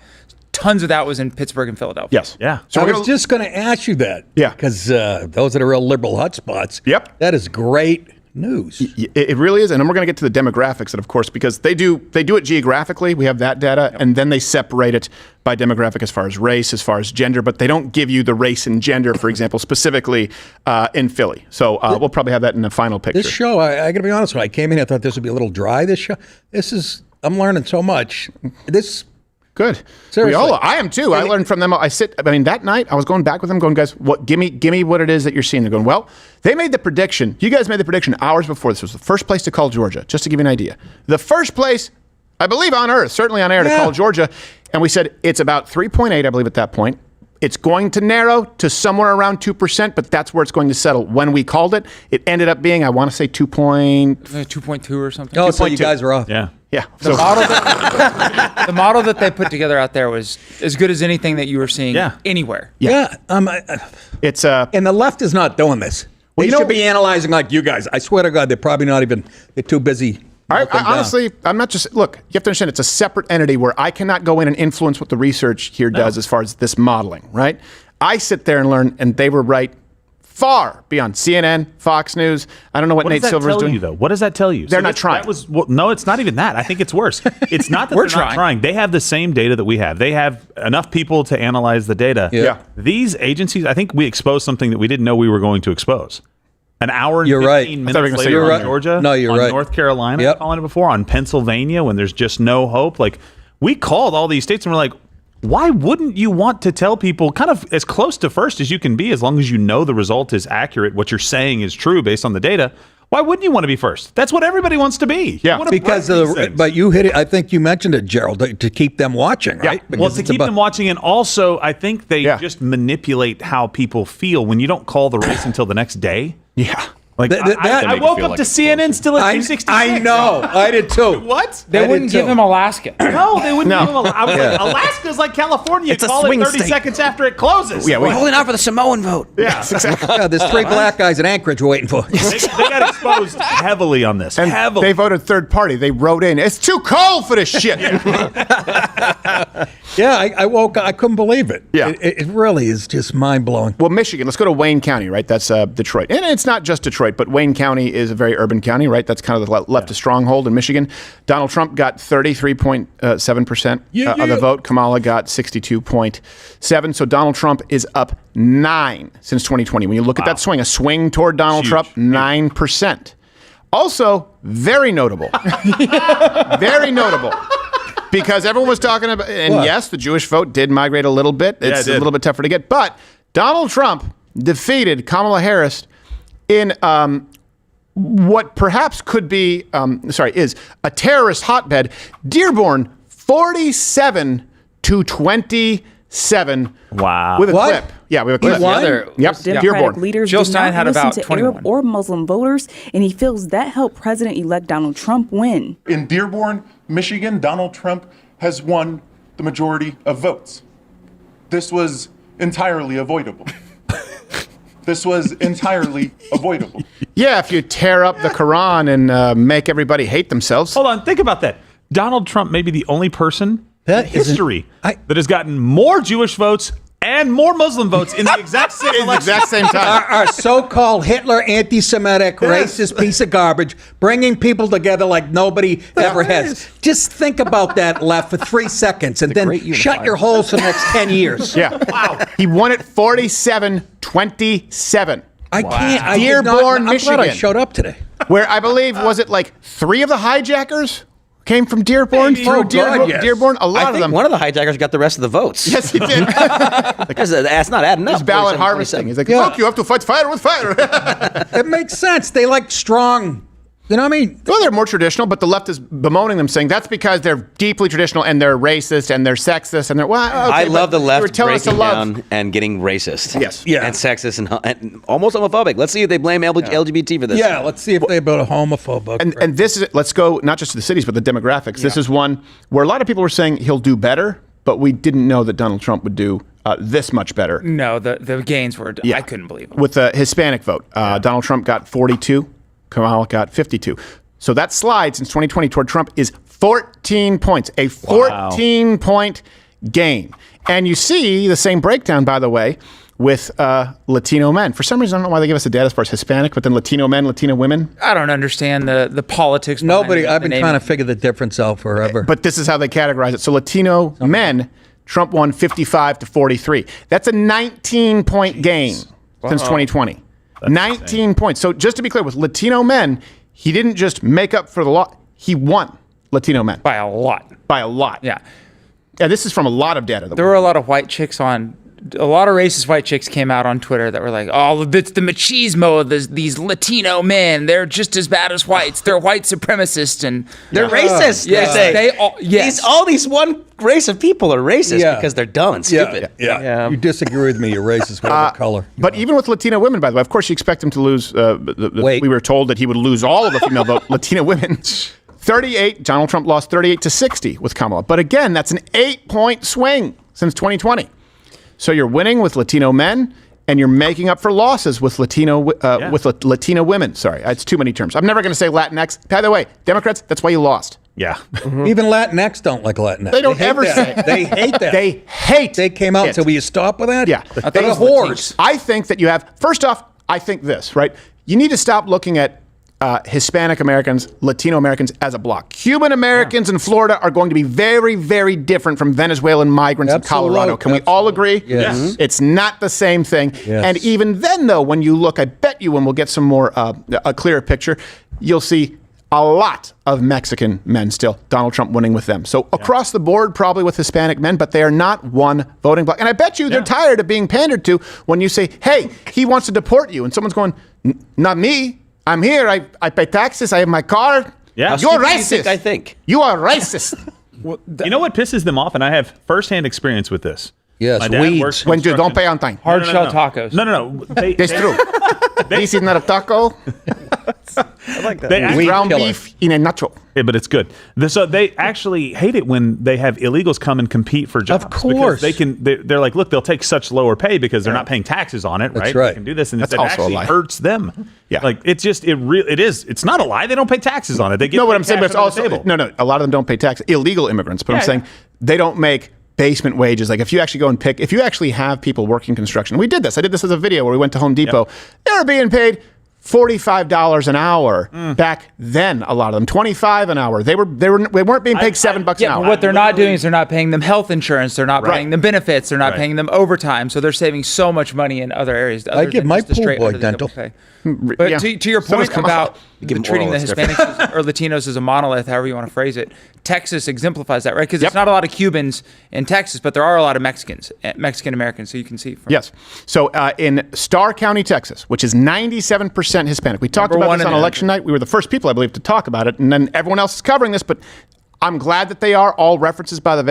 tons of that was in Pittsburgh and Philadelphia. Yes. Yeah. So I we're was gonna- just going to ask you that. Yeah. Because those are the real liberal hotspots. Yep. That is great news. It really is, and then we're going to get to the demographics, and of course, because they do it geographically. We have that data, and then they separate it by demographic as far as race, as far as gender, but they don't give you the race and gender, for example, specifically in Philly. So we'll probably have that in the final picture. This show, I got to be honest with you, I came in, I thought this would be a little dry. This show, I'm learning so much. Good. Seriously. I am too. I learned from them. That night I was going back with them going, guys, give me what it is that you're seeing. They're going, well, they made the prediction. You guys made the prediction hours before. This was the first place to call Georgia, just to give you an idea. The first place, I believe on earth, certainly on air, to call Georgia. And we said it's about 3.8, I believe, at that point. It's going to narrow to somewhere around 2%, but that's where it's going to settle. When we called it, it ended up being, I want to say 2.2 or something. Oh, so you guys are off. Yeah. The model that they put together out there was as good as anything that you were seeing anywhere. It's and the left is not doing this. They should be analyzing like you guys. I swear to God, they're probably not even. They're too busy. Honestly, I'm not just, look, you have to understand it's a separate entity where I cannot go in and influence what the research here does as far as this modeling, right? I sit there and learn, and they were right far beyond CNN, Fox News. I don't know what Nate Silver is doing. What does that tell you? They're not trying. No, it's not even that. I think it's worse. It's not that We're they're not trying. They have the same data that we have. They have enough people to analyze the data. Yeah. These agencies, I think we exposed something that we didn't know we were going to expose. An hour and 15 minutes later on Georgia, No, you're on right. North Carolina, calling it before, on Pennsylvania, when there's just no hope. Like, we called all these states and we're like, why wouldn't you want to tell people kind of as close to first as you can be, as long as you know the result is accurate, what you're saying is true based on the data? Why wouldn't you want to be first? That's what everybody wants to be. Yeah, because but you hit it. I think you mentioned it, Gerald, to keep them watching, right? Yeah. Well, to keep them watching, and also I think they just manipulate how people feel when you don't call the race until the next day. Yeah. Like I woke up to CNN still at 266. I know. I did too. What? They wouldn't give him Alaska. No, they wouldn't give him Alaska. I was like, Alaska's like California. It's a call it swing 30 state. seconds after it closes. Yeah, We're holding out for the Samoan vote. Yeah, exactly. Yeah, there's 3 black guys in Anchorage waiting for. They got exposed heavily on this. And heavily. they voted third party. They wrote in, it's too cold for this shit. Yeah, I woke up. I couldn't believe it. Yeah. It really is just mind-blowing. Well, Michigan, let's go to Wayne County, right? That's Detroit. And it's not just Detroit, but Wayne County is a very urban county, right? That's kind of the leftist stronghold in Michigan. Donald Trump got 33.7% of the vote. Kamala got 62.7%. So Donald Trump is up 9 since 2020. When you look at that swing, a swing toward Donald Trump, 9%. Also, very notable. Very notable. Because everyone was talking about, and yes, the Jewish vote did migrate a little bit. It's a little bit tougher to get. But Donald Trump defeated Kamala Harris in what perhaps could be, is a terrorist hotbed. Dearborn, 47-27. Wow. With a clip. Yeah, we have a clip. Democratic Dearborn. leaders Jill did Stein not had listen about to 21. Arab or Muslim voters, and he feels that helped President-elect Donald Trump win. In Dearborn, Michigan, Donald Trump has won the majority of votes. This was entirely avoidable. This was entirely avoidable. Yeah, if you tear up the Quran and make everybody hate themselves. Hold on, think about that. Donald Trump may be the only person in history that has gotten more Jewish votes and more Muslim votes in the exact same election. Exact same time. Our so-called Hitler, anti-Semitic, racist piece of garbage, bringing people together like nobody ever has. Just think about that, Left, for 3 seconds, and then shut your holes for the next 10 years. Yeah. Wow. He won it 47-27. I can't. I Dearborn, Michigan. I'm glad I showed up today. Where I believe, was it like 3 of the hijackers came from Dearborn? Through Dearborn? A lot I of think them. one of the hijackers got the rest of the votes. Yes, he did. That's not adding up. He's ballot harvesting. He's like, look, you have to fight fire with fire. It makes sense. They like strong. You know what I mean? Well, they're more traditional, but the left is bemoaning them, saying that's because they're deeply traditional and they're racist and they're sexist and they're, well, okay, I love the left breaking love. down and getting racist. Yes. Yeah. And sexist and almost homophobic. Let's see if they blame LGBT for this. Yeah, let's see if they're homophobic. And this is, let's go not just to the cities, but the demographics. This is one where a lot of people were saying he'll do better, but we didn't know that Donald Trump would do this much better. No, the gains were, I couldn't believe it. With the Hispanic vote, Donald Trump got 42. Kamala got 52. So that slide since 2020 toward Trump is 14 points, a 14-point gain. And you see the same breakdown, by the way, with Latino men. For some reason, I don't know why they give us the data as far as Hispanic, but then Latino men, Latino women. I don't understand the politics. Nobody. I've been trying to figure the difference out forever. But this is how they categorize it. So Latino men, Trump won 55-43. That's a 19-point gain since 2020. 19 points. So just to be clear, with Latino men, he didn't just make up for the loss. He won Latino men. By a lot. By a lot. Yeah. Yeah, this is from a lot of data. There were a lot of white chicks a lot of racist white chicks came out on Twitter that were like, oh, it's the machismo of these Latino men. They're just as bad as whites. They're white supremacists and they're racist. Yeah, they say. All these one race of people are racist because they're dumb and stupid. Yeah. You disagree with me, you're racist, whatever color. But even with Latino women, by the way, of course you expect him to lose. We were told that he would lose all of the female vote. Latino women. 38, Donald Trump lost 38-60 with Kamala. But again, that's an 8-point swing since 2020. So you're winning with Latino men, and you're making up for losses with Latino women. Sorry, it's too many terms. I'm never going to say Latinx. By the way, Democrats, that's why you lost. Yeah. Mm-hmm. Even Latinx don't like Latinx. They don't ever say it. They hate that. They hate They came out and said, will you stop with that? Yeah. They're whores. I think that you have, first off, I think this, right? You need to stop looking at Hispanic Americans, Latino Americans as a block. Cuban Americans in Florida are going to be very, very different from Venezuelan migrants in Colorado. Can we all agree? Yes. Mm-hmm. It's not the same thing. Yes. And even then, though, when you look, I bet you when we'll get some more, a clearer picture, you'll see a lot of Mexican men still, Donald Trump winning with them. So across the board, probably with Hispanic men, but they are not one voting block. And I bet you they're tired of being pandered to when you say, hey, he wants to deport you. And someone's going, not me. I'm here. I pay taxes. I have my car. Yeah. You're racist. I think. You are racist. You know what pisses them off? And I have firsthand experience with this. Yes, My dad weeds. works When you don't construction. pay on time. Hard shell tacos. No. That's true. This is not a taco. I like that. It's ground beef in a nacho. Yeah, but it's good. So they actually hate it when they have illegals come and compete for jobs. Of course. Because they're like, look, they'll take such lower pay because they're not paying taxes on it, That's right? right. They can do this, and That's it also a actually lie. hurts them. Yeah. Like, it's just, it is. It's not a lie. They don't pay taxes on it. They get No, what paid I'm saying, but cash it's under the also, table. no, a lot of them don't pay tax. Illegal immigrants, but I'm saying they don't make basement wages. Like if you actually go and if you actually have people working construction, we did this. I did this as a video where we went to Home Depot. They were being paid $45 an hour back then. A lot of them, $25 an hour. They weren't being paid $7 an Yeah, hour. but what they're not doing is they're not paying them health insurance. They're not paying them benefits. They're not paying them overtime. So they're saving so much money in other areas. I give my pool boy dental. But Yeah. to your So does point Kamala. about give them treating oral, the it's different. Hispanics or Latinos as a monolith, however you want to phrase it, Texas exemplifies that, right? Because it's not a lot of Cubans in Texas, but there are a lot of Mexicans, Mexican Americans. So you can see. Yes. So in Starr County, Texas, which is 97% Hispanic, we talked about this on election night. We were the first people, I believe, to talk about it, and then everyone else is covering this. But I'm glad that they are all references by the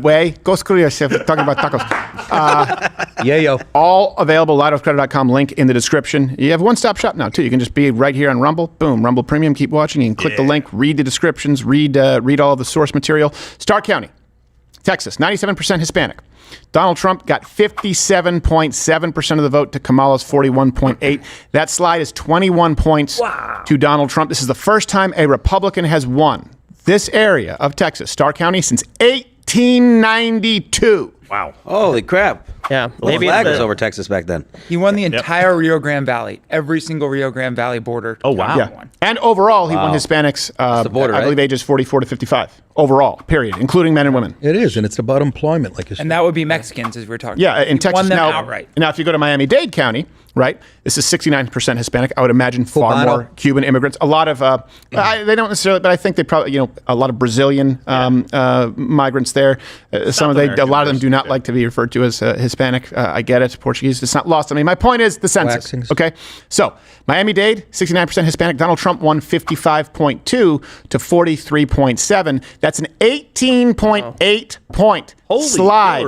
way. Go screw yourself. Talking about tacos. Yo. All available. LiveOfCredit.com. Link in the description. You have one-stop shop now too. You can just be right here on Rumble. Boom. Rumble Premium. Keep watching. You can click the link. Read the descriptions. Read all of the source material. Starr County, Texas. 97% Hispanic. Donald Trump got 57.7% of the vote to Kamala's 41.8. That slide is 21 points to Donald Trump. This is the first time a Republican has won this area of Texas, Starr County, since 1892. Wow. Holy crap. Yeah. Maybe flag was over Texas back then. He won the entire Rio Grande Valley, every single Rio Grande Valley border. Oh, wow. Yeah. And overall, he won Hispanics, border, I believe, ages 44 to 55. Overall, period, including men and women. It is, and it's about employment, like you said. And that would be Mexicans, as we were talking Yeah, about. in He Texas won them now. outright. Now, if you go to Miami-Dade County, right, this is 69% Hispanic. I would imagine far Cubano. more Cuban immigrants. A lot of they don't necessarily, but I think they probably a lot of Brazilian migrants there. A lot of them do not like to be referred to as Hispanic. I get it. Portuguese. It's not lost. I mean, my point is the census. Waxings. Okay, so Miami-Dade, 69% Hispanic. Donald Trump won 55.2 to 43.7. That's an 18.8 point slide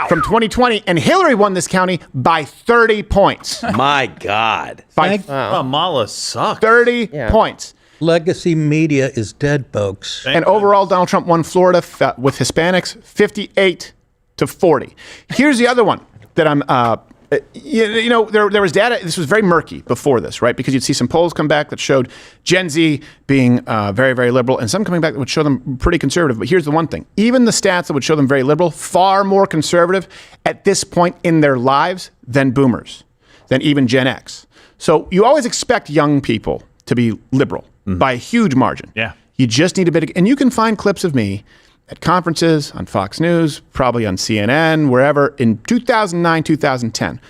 from 2020, and Hillary won this county by 30 points. My God. Kamala sucks. 30 points. Legacy media is dead, folks. And overall, Donald Trump won Florida with Hispanics 58 to 40. Here's the other one that I'm, there was data. This was very murky before this, right? Because you'd see some polls come back that showed Gen Z being very, very liberal, and some coming back that would show them pretty conservative. But here's the one thing. Even the stats that would show them very liberal, far more conservative at this point in their lives than boomers, than even Gen X. So you always expect young people to be liberal by a huge margin. Yeah. You just need a bit of, and you can find clips of me at conferences, on Fox News, probably on CNN, wherever, in 2009, 2010,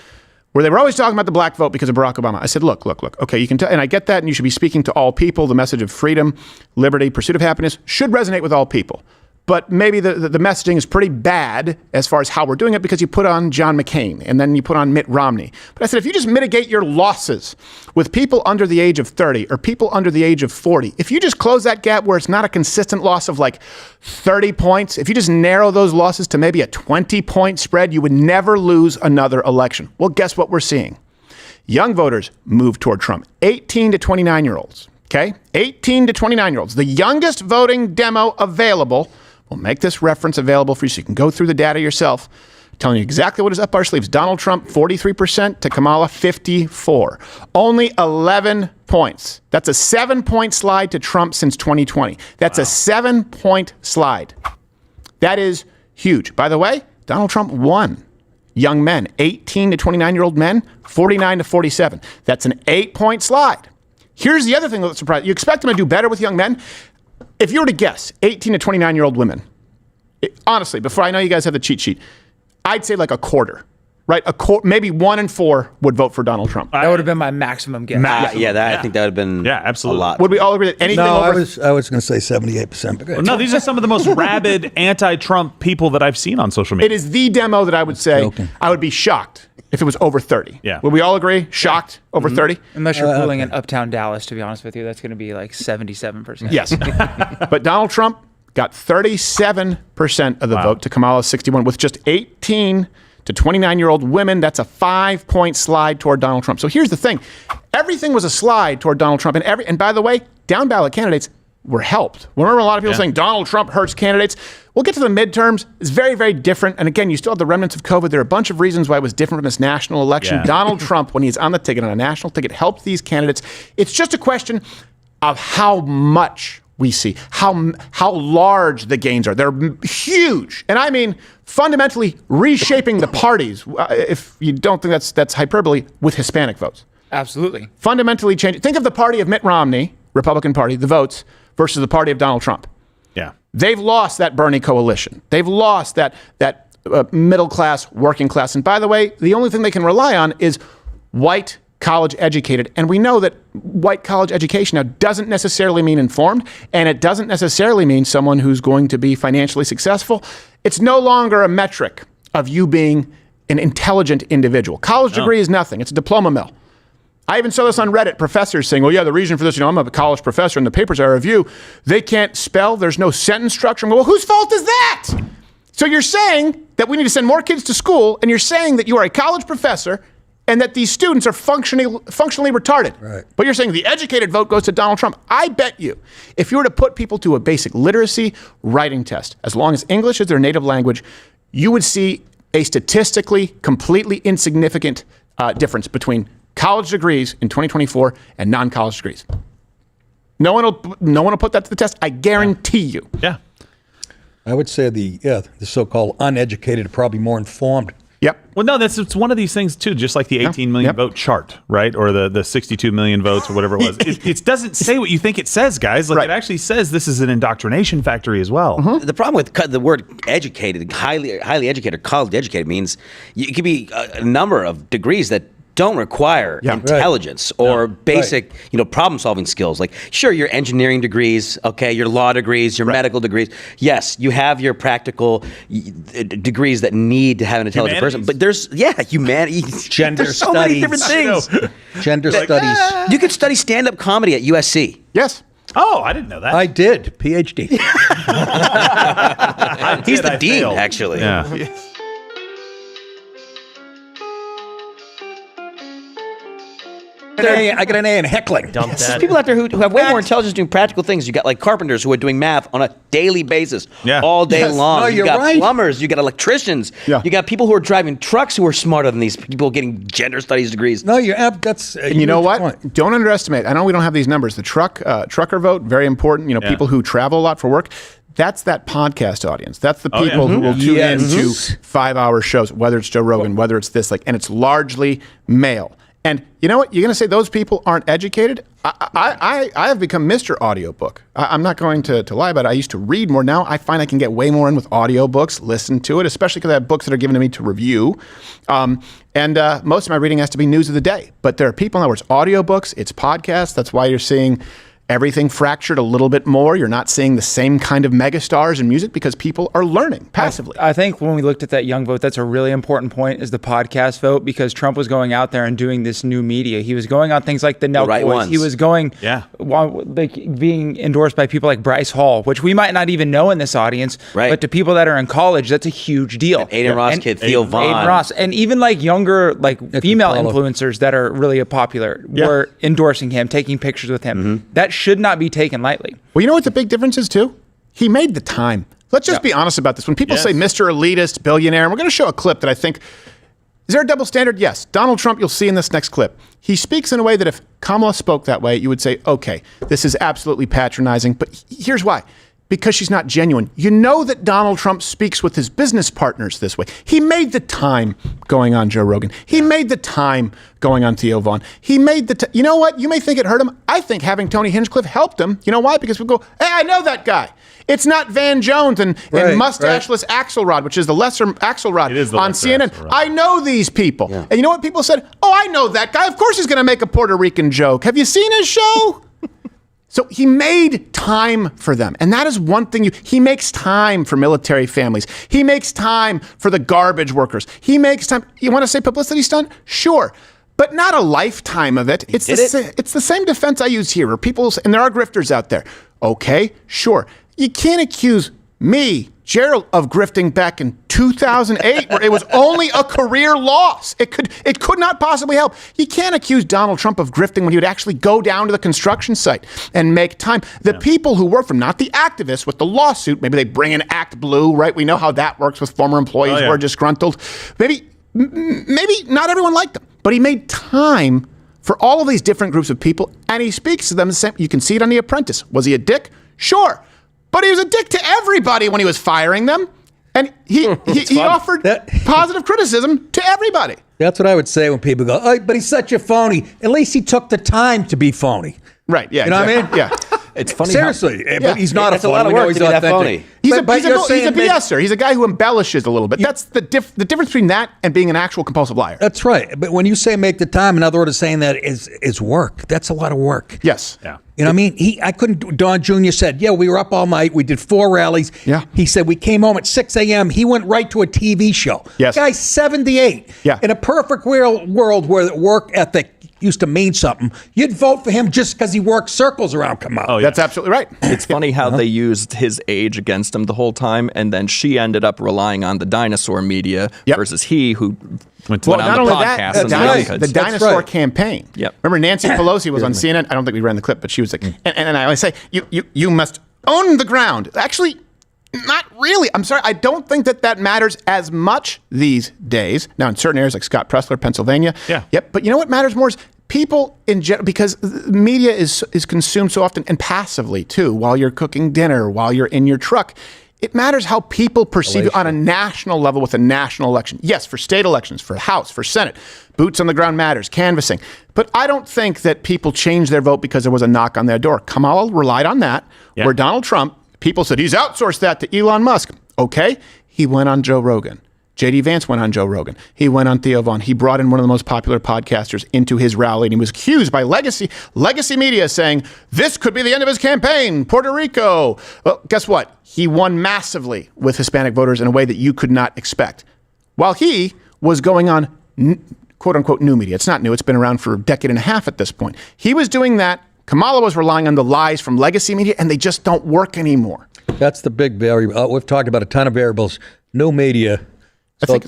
where they were always talking about the black vote because of Barack Obama. I said, look, okay, you can tell, and I get that, and you should be speaking to all people. The message of freedom, liberty, pursuit of happiness should resonate with all people. But maybe the messaging is pretty bad as far as how we're doing it because you put on John McCain and then you put on Mitt Romney. But I said, if you just mitigate your losses with people under the age of 30 or people under the age of 40, if you just close that gap where it's not a consistent loss of like 30 points, if you just narrow those losses to maybe a 20-point spread, you would never lose another election. Well, guess what we're seeing? Young voters move toward Trump. 18 to 29-year-olds, okay? 18 to 29-year-olds. The youngest voting demo available. We'll make this reference available for you so you can go through the data yourself. Telling you exactly what is up our sleeves. Donald Trump, 43% to Kamala, 54%. Only 11 points. That's a 7-point slide to Trump since 2020. That's a 7-point slide. That is huge. By the way, Donald Trump won. Young men, 18 to 29-year-old men, 49 to 47. That's an 8-point slide. Here's the other thing that surprised you. Expect him to do better with young men. If you were to guess, 18 to 29-year-old women, honestly, before I know you guys have the cheat sheet, I'd say like a quarter, right? Maybe 1 in 4 would vote for Donald Trump. That would have been my maximum guess. I think that would have been absolutely. a lot. Would we all agree that anything over... I was going to say 78%. But Well, no, these are some of the most rabid anti-Trump people that I've seen on social media. It is the demo that I would say I would be shocked if it was over 30. Yeah. Would we all agree? Shocked? Over 30? Unless you're fooling in uptown Dallas, to be honest with you, that's going to be like 77%. Yes. But Donald Trump got 37% of the vote to Kamala's 61, with just 18 to 29-year-old women. That's a 5-point slide toward Donald Trump. So here's the thing. Everything was a slide toward Donald Trump. And by the way, down ballot candidates were helped. Remember a lot of people saying Donald Trump hurts candidates? We'll get to the midterms. It's very, very different. And again, you still have the remnants of COVID. There are a bunch of reasons why it was different from this national election. Yeah. Donald Trump, when he's on the ticket, on a national ticket, helped these candidates. It's just a question of how much we see, how large the gains are. They're huge. And I mean, fundamentally reshaping the parties, if you don't think that's hyperbole, with Hispanic votes. Absolutely. Fundamentally changing. Think of the party of Mitt Romney, Republican Party, the votes, versus the party of Donald Trump. Yeah. They've lost that Bernie coalition. They've lost that middle class, working class. And by the way, the only thing they can rely on is white, college educated. And we know that white college education now doesn't necessarily mean informed, and it doesn't necessarily mean someone who's going to be financially successful. It's no longer a metric of you being an intelligent individual. College degree is nothing. It's a diploma mill. I even saw this on Reddit, professors saying, well, yeah, the reason for this, I'm a college professor, and the papers I review, they can't spell, there's no sentence structure. I'm going, well, whose fault is that? So you're saying that we need to send more kids to school, and you're saying that you are a college professor, and that these students are functionally retarded. Right. But you're saying the educated vote goes to Donald Trump. I bet you, if you were to put people to a basic literacy writing test, as long as English is their native language, you would see a statistically completely insignificant difference between college degrees in 2024 and non-college degrees. No one will put that to the test. I guarantee you. Yeah. I would say the so-called uneducated are probably more informed. Yep. Well, no, it's one of these things too, just like the 18 million vote chart, right? Or the 62 million votes or whatever it was. It doesn't say what you think it says, guys. Like, it actually says this is an indoctrination factory as well. The problem with the word educated, highly educated, college educated means it could be a number of degrees that don't require intelligence or basic, problem solving skills. Like, sure, your engineering degrees, okay, your law degrees, your medical degrees. Yes, you have your practical degrees that need to have an intelligent person. But there's, humanities. Gender there's so many different things. Gender studies. You could study stand-up comedy at USC. Yes. Oh, I didn't know that. I did. PhD. He's the dean, actually. Yeah. I got an A in heckling. There's people out there who have way more intelligence doing practical things. You got like carpenters who are doing math on a daily basis, all day long. No, you you're got right. plumbers, you got electricians, you got people who are driving trucks who are smarter than these people getting gender studies degrees. No, that's. And you know what? Point. Don't underestimate. I know we don't have these numbers. The trucker vote, very important. People who travel a lot for work. That's that podcast audience. That's the people who will tune in to 5-hour shows, whether it's Joe Rogan, whether it's this, and it's largely male. And you know what? You're going to say those people aren't educated? I have become Mr. Audiobook. I'm not going to lie about it. I used to read more. Now I find I can get way more in with audiobooks, listen to it, especially because I have books that are given to me to review. And most of my reading has to be news of the day. But there are people now where it's audiobooks, it's podcasts. That's why you're seeing everything fractured a little bit more. You're not seeing the same kind of megastars in music because people are learning passively. I think when we looked at that young vote, that's a really important point, is the podcast vote, because Trump was going out there and doing this new media. He was going on things like the Nelk Boys. He was going, being endorsed by people like Bryce Hall, which we might not even know in this audience, but to people that are in college, that's a huge deal. And Aiden Ross kid, Theo Vaughn. Aiden Ross. And even like younger, like female influencers that are really popular were endorsing him, taking pictures with him. That should not be taken lightly. Well, you know what the big difference is too? He made the time. Let's just be honest about this. When people say Mr. Elitist, billionaire, and we're going to show a clip that I think, is there a double standard? Yes. Donald Trump, you'll see in this next clip. He speaks in a way that if Kamala spoke that way, you would say, okay, this is absolutely patronizing. But here's why. Because she's not genuine. You know that Donald Trump speaks with his business partners this way. He made the time going on Joe Rogan. He made the time going on Theo Vaughn. He made the you know what? You may think it hurt him. I think having Tony Hinchcliffe helped him. You know why? Because we go, hey, I know that guy. It's not Van Jones and mustacheless Axelrod, which is the lesser Axelrod on CNN. Axelrod. I know these people. Yeah. And you know what people said? Oh, I know that guy. Of course he's going to make a Puerto Rican joke. Have you seen his show? So he made time for them. And that is one thing. He makes time for military families. He makes time for the garbage workers. He makes time. You want to say publicity stunt? Sure. But not a lifetime of it. It's the same defense I use here. Where people, and there are grifters out there. Okay, sure. You can't accuse me, Gerald, of grifting back in 2008, where it was only a career loss. It could not possibly help. You can't accuse Donald Trump of grifting when he would actually go down to the construction site and make time. The people who work for him, not the activists with the lawsuit, maybe they bring in Act Blue, right? We know how that works with former employees who are disgruntled. Maybe not everyone liked him, but he made time for all of these different groups of people, and he speaks to them the same. You can see it on The Apprentice. Was he a dick? Sure. But he was a dick to everybody when he was firing them. And he offered positive criticism to everybody. That's what I would say when people go, oh, but he's such a phony. At least he took the time to be phony. Right, yeah. You know what I mean? Yeah. It's funny. Seriously, but he's not a phony. A lot of work to be that phony. He's a BSer. He's a guy who embellishes a little bit. That's the difference between that and being an actual compulsive liar. That's right. But when you say make the time, in other words, saying that is work. That's a lot of work. Yes. Yeah. You know what I mean? I couldn't. Don Jr. said, yeah, we were up all night. We did 4 rallies. Yeah. He said we came home at 6 a.m. He went right to a TV show. Yes. The guy's 78. Yeah. In a perfect world where work ethic used to mean something, you'd vote for him just because he worked circles around Kamala. Oh, yeah. That's absolutely right. It's funny how they used his age against him the whole time, and then she ended up relying on the dinosaur media versus he who went on the podcast. The dinosaur campaign. Yep. Remember Nancy Pelosi was on CNN? I don't think we ran the clip, but she was like, and I always say, you must own the ground. Actually, not really. I'm sorry. I don't think that matters as much these days. Now, in certain areas like Scott Pressler, Pennsylvania. Yeah. Yep. But you know what matters more is people in general, because media is consumed so often and passively too, while you're cooking dinner, while you're in your truck. It matters how people perceive you on a national level with a national election. Yes, for state elections, for House, for Senate. Boots on the ground matters, canvassing. But I don't think that people changed their vote because there was a knock on their door. Kamala relied on that, where Donald Trump, people said he's outsourced that to Elon Musk. Okay, he went on Joe Rogan. J.D. Vance went on Joe Rogan. He went on Theo Vaughn. He brought in one of the most popular podcasters into his rally, and he was accused by legacy media saying, this could be the end of his campaign, Puerto Rico. Well, guess what? He won massively with Hispanic voters in a way that you could not expect. While he was going on, quote-unquote, new media. It's not new. It's been around for a decade and a half at this point. He was doing that. Kamala was relying on the lies from legacy media, and they just don't work anymore. That's the big variable. We've talked about a ton of variables. New media. So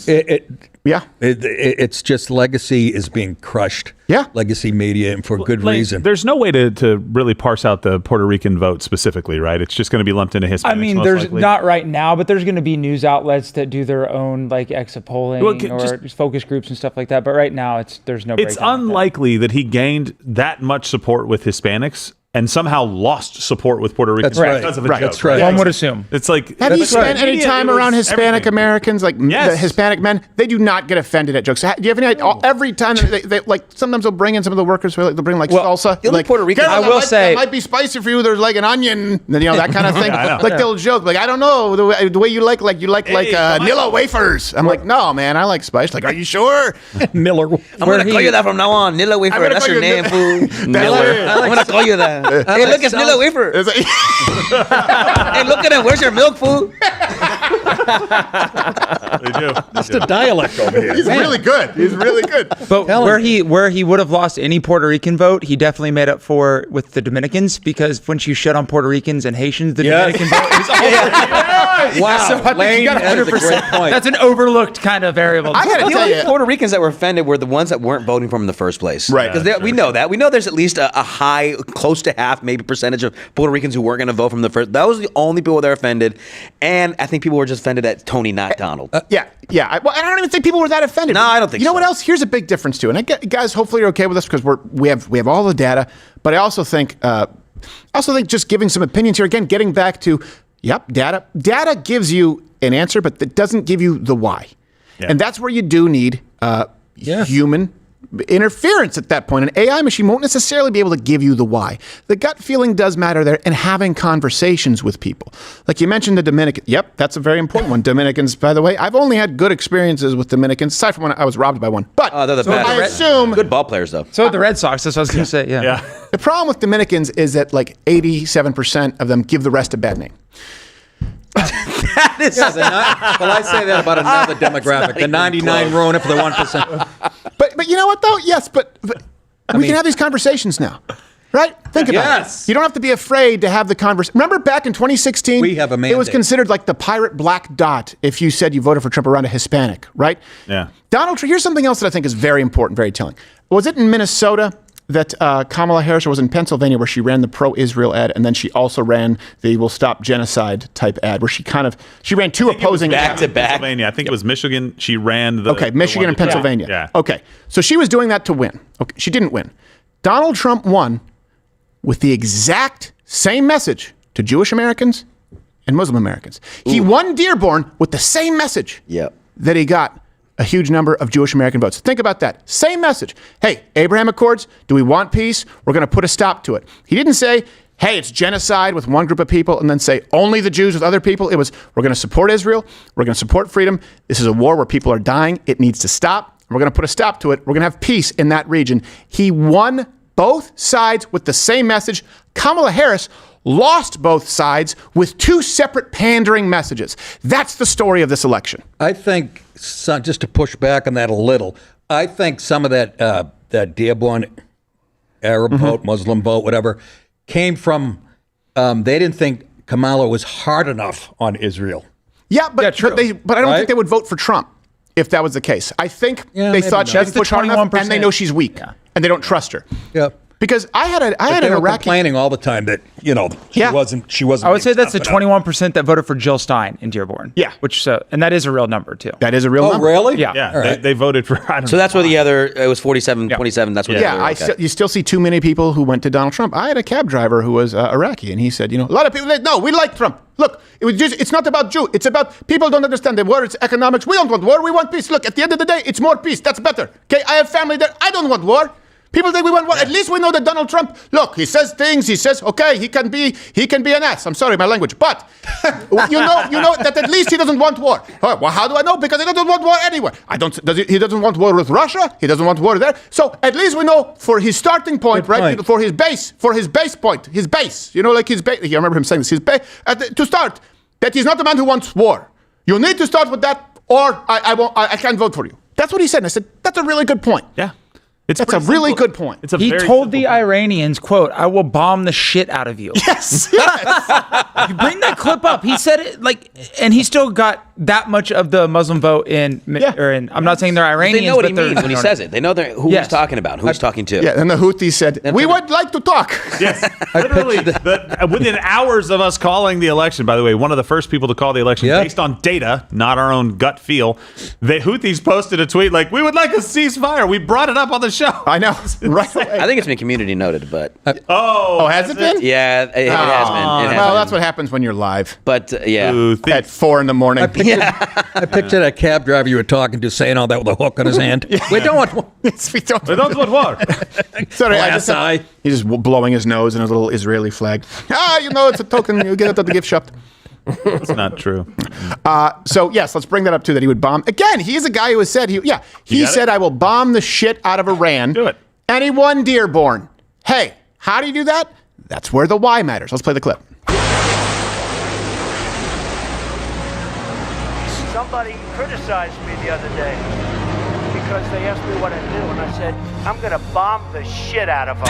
it's just legacy is being crushed. Yeah. Legacy media, and for good reason. There's no way to really parse out the Puerto Rican vote specifically, right? It's just going to be lumped into Hispanics. I mean, there's not right now, but there's going to be news outlets that do their own like exit polling or focus groups and stuff like that. But right now, there's no. It's unlikely that he gained that much support with Hispanics and somehow lost support with Puerto Ricans because of a joke. That's right. One would assume. It's like, have you spent any time around Hispanic Americans, like the Hispanic men? They do not get offended at jokes. Do you have any idea? Every time they like, sometimes they'll bring in some of the workers who they'll bring like salsa. Like Puerto Rican, I will say, it might be spicy for you. There's like an onion, that kind of thing. Like they'll joke, like, I don't know, the way you like Nilla wafers. I'm like, no, man, I like spice. Like, are you sure? Miller. I'm going to call you that from now on. Nilla wafer. That's your name, fool. Miller. I'm going to call you that. Hey, look, it's Nilla wafer. Hey, look at him. Where's your milk, fool? They do. Just a dialect over here. He's really good. He's really good. But where he would have lost any Puerto Rican vote, he definitely made up for with the Dominicans, because once you shut on Puerto Ricans and Haitians, the Dominican vote is all Wow. So I think you got 100%. That's an overlooked kind of variable. I got to tell you, Puerto Ricans that were offended were the ones that weren't voting for him in the first place. Right. Because we know that. We know there's at least a high, close to half, maybe percentage of Puerto Ricans who weren't going to vote from the first. That was the only people that were offended. And I think people were just offended at Tony, not Donald. Yeah. I don't even think people were that offended. No, I don't think so. You know what else? Here's a big difference too. And guys, hopefully you're okay with this because we have all the data. But I also think just giving some opinions here, again, getting back to, data. Data gives you an answer, but it doesn't give you the why. Yeah. And that's where you do need human interference at that point. An AI machine won't necessarily be able to give you the why. The gut feeling does matter there, and having conversations with people. Like you mentioned the Dominican. Yep, that's a very important one. Dominicans, by the way, I've only had good experiences with Dominicans, aside from when I was robbed by one. But they're the best. I assume good ball players, though. So the Red Sox, that's what I was going to say. Yeah. The problem with Dominicans is that like 87% of them give the rest a bad name. That is well, I say that about another demographic. The 99 ruin it for the 1%. But you know what, though? Yes, but we can have these conversations now. Right? Think about it. You don't have to be afraid to have the conversation. Remember back in 2016? We have a mandate. It was considered like the pirate black dot if you said you voted for Trump around a Hispanic, right? Yeah. Donald Trump, here's something else that I think is very important, very telling. Was it in Minnesota that Kamala Harris, or was in Pennsylvania where she ran the pro-Israel ad, and then she also ran the "We'll Stop Genocide" type ad, where she ran two opposing back to back. Pennsylvania. I think it was Michigan. She ran the Michigan and Pennsylvania. Yeah. Okay, so she was doing that to win. Okay, she didn't win. Donald Trump won with the exact same message to Jewish Americans and Muslim Americans. He won Dearborn with the same message that he got a huge number of Jewish American votes. Think about that. Same message. Hey, Abraham Accords, do we want peace? We're going to put a stop to it. He didn't say, hey, it's genocide with one group of people, and then say only the Jews with other people. It was, we're going to support Israel. We're going to support freedom. This is a war where people are dying. It needs to stop. We're going to put a stop to it. We're going to have peace in that region. He won both sides with the same message. Kamala Harris lost both sides with two separate pandering messages. That's the story of this election. I think, just to push back on that a little, I think some of that Dearborn Arab vote, Muslim vote, whatever, came from they didn't think Kamala was hard enough on Israel. Yeah, but I don't think they would vote for Trump if that was the case. I think they thought she didn't push hard enough, and they know she's weak, and they don't trust her. Yeah. Because I had an Iraqi complaining all the time that she wasn't. I would say that's the 21% that voted for Jill Stein in Dearborn. Yeah, and that is a real number too. That is a real number. Oh, really? Yeah. Right. They voted for. I don't so that's where the other. It was 47, 27. That's what. You still see too many people who went to Donald Trump. I had a cab driver who was Iraqi, and he said, a lot of people said, no, we like Trump. Look, it's not about Jew. It's about people don't understand the war. It's economics. We don't want war. We want peace. Look, at the end of the day, it's more peace. That's better. Okay, I have family there. I don't want war. People think we want war. At least we know that Donald Trump, look, he says things. He says, okay, he can be an ass. I'm sorry, my language. But you know that at least he doesn't want war. Well, how do I know? Because he doesn't want war anywhere. He doesn't want war with Russia. He doesn't want war there. So at least we know for his starting point, right? For his base point, his base. Like his base. I remember him saying this. His base to start that he's not the man who wants war. You need to start with that, or I can't vote for you. That's what he said. And I said that's a really good point. Yeah. That's a really good point. He told the Iranians, quote, I will bomb the shit out of you. Yes. You bring that clip up. He said it and he still got that much of the Muslim vote in. I'm not saying they're Iranians. They know what he means when he says it. They know who he's talking about, who he's talking to. Yeah, and the Houthis said, we would like to talk. Yes. Literally, within hours of us calling the election, by the way, one of the first people to call the election based on data, not our own gut feel, the Houthis posted a tweet like, we would like a ceasefire. We brought it up on the show. I know. Right away. I think it's been community noted, but. Has it been? Yeah, it has been. Well, that's what happens when you're live. But, at 4 a.m. I picture that cab driver you were talking to saying all that with a hook on his hand. We don't want war. We don't want war. Sorry, he's just blowing his nose in a little Israeli flag. It's a token. You get it at the gift shop. That's not true. So yes, let's bring that up too. That he would bomb again. He is a guy who has said he said I will bomb the shit out of Iran. Do it. And he won Dearborn. Hey, how do you do that? That's where the why matters. Let's play the clip. Somebody criticized me the other day because they asked me what I do, and I said, I'm going to bomb the shit out of them.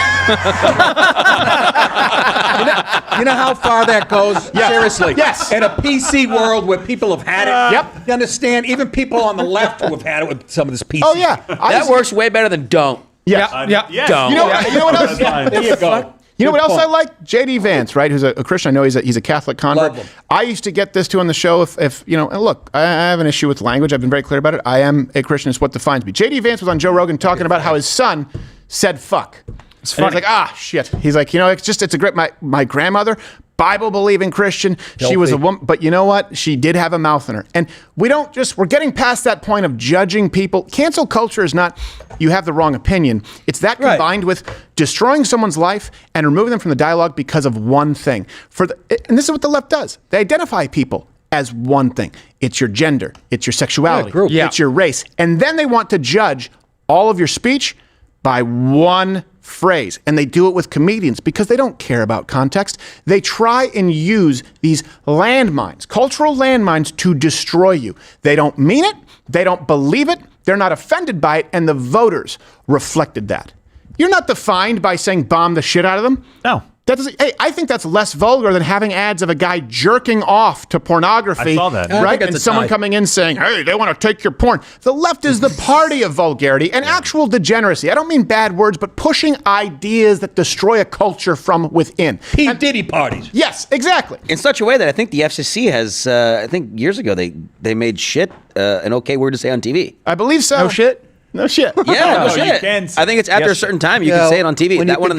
You know how far that goes? Yes. Seriously. Yes. In a PC world where people have had it. Yep. You understand? Even people on the left who have had it with some of this PC. Oh, yeah. That works way better than don't. Yes. Yes. Don't. You know what else? There you go. You know what else I like? J.D. Vance, right? Who's a Christian. I know he's a Catholic convert. I used to get this too on the show. If and look, I have an issue with language. I've been very clear about it. I am a Christian. It's what defines me. J.D. Vance was on Joe Rogan talking about how his son said fuck. It's funny. He's like, shit. He's like, it's a great. My grandmother Bible-believing Christian. Healthy. She was a woman, but you know what? She did have a mouth in her. And we're getting past that point of judging people. Cancel culture is not, you have the wrong opinion. It's that combined with destroying someone's life and removing them from the dialogue because of one thing. And this is what the left does. They identify people as one thing. It's your gender. It's your sexuality. It's your race. And then they want to judge all of your speech by one phrase. And they do it with comedians because they don't care about context. They try and use these landmines, cultural landmines, to destroy you. They don't mean it. They don't believe it. They're not offended by it. And the voters reflected that. You're not defined by saying bomb the shit out of them. No. I think that's less vulgar than having ads of a guy jerking off to pornography. I saw that. Right? And someone coming in saying, hey, they want to take your porn. The left is the party of vulgarity and actual degeneracy. I don't mean bad words, but pushing ideas that destroy a culture from within. P. Diddy parties. Yes, exactly. In such a way that I think the FCC has, I think years ago, they made shit an okay word to say on TV. I believe so. No shit? No shit. Yeah, no shit. I think it's after a certain time you can say it on TV. When that you can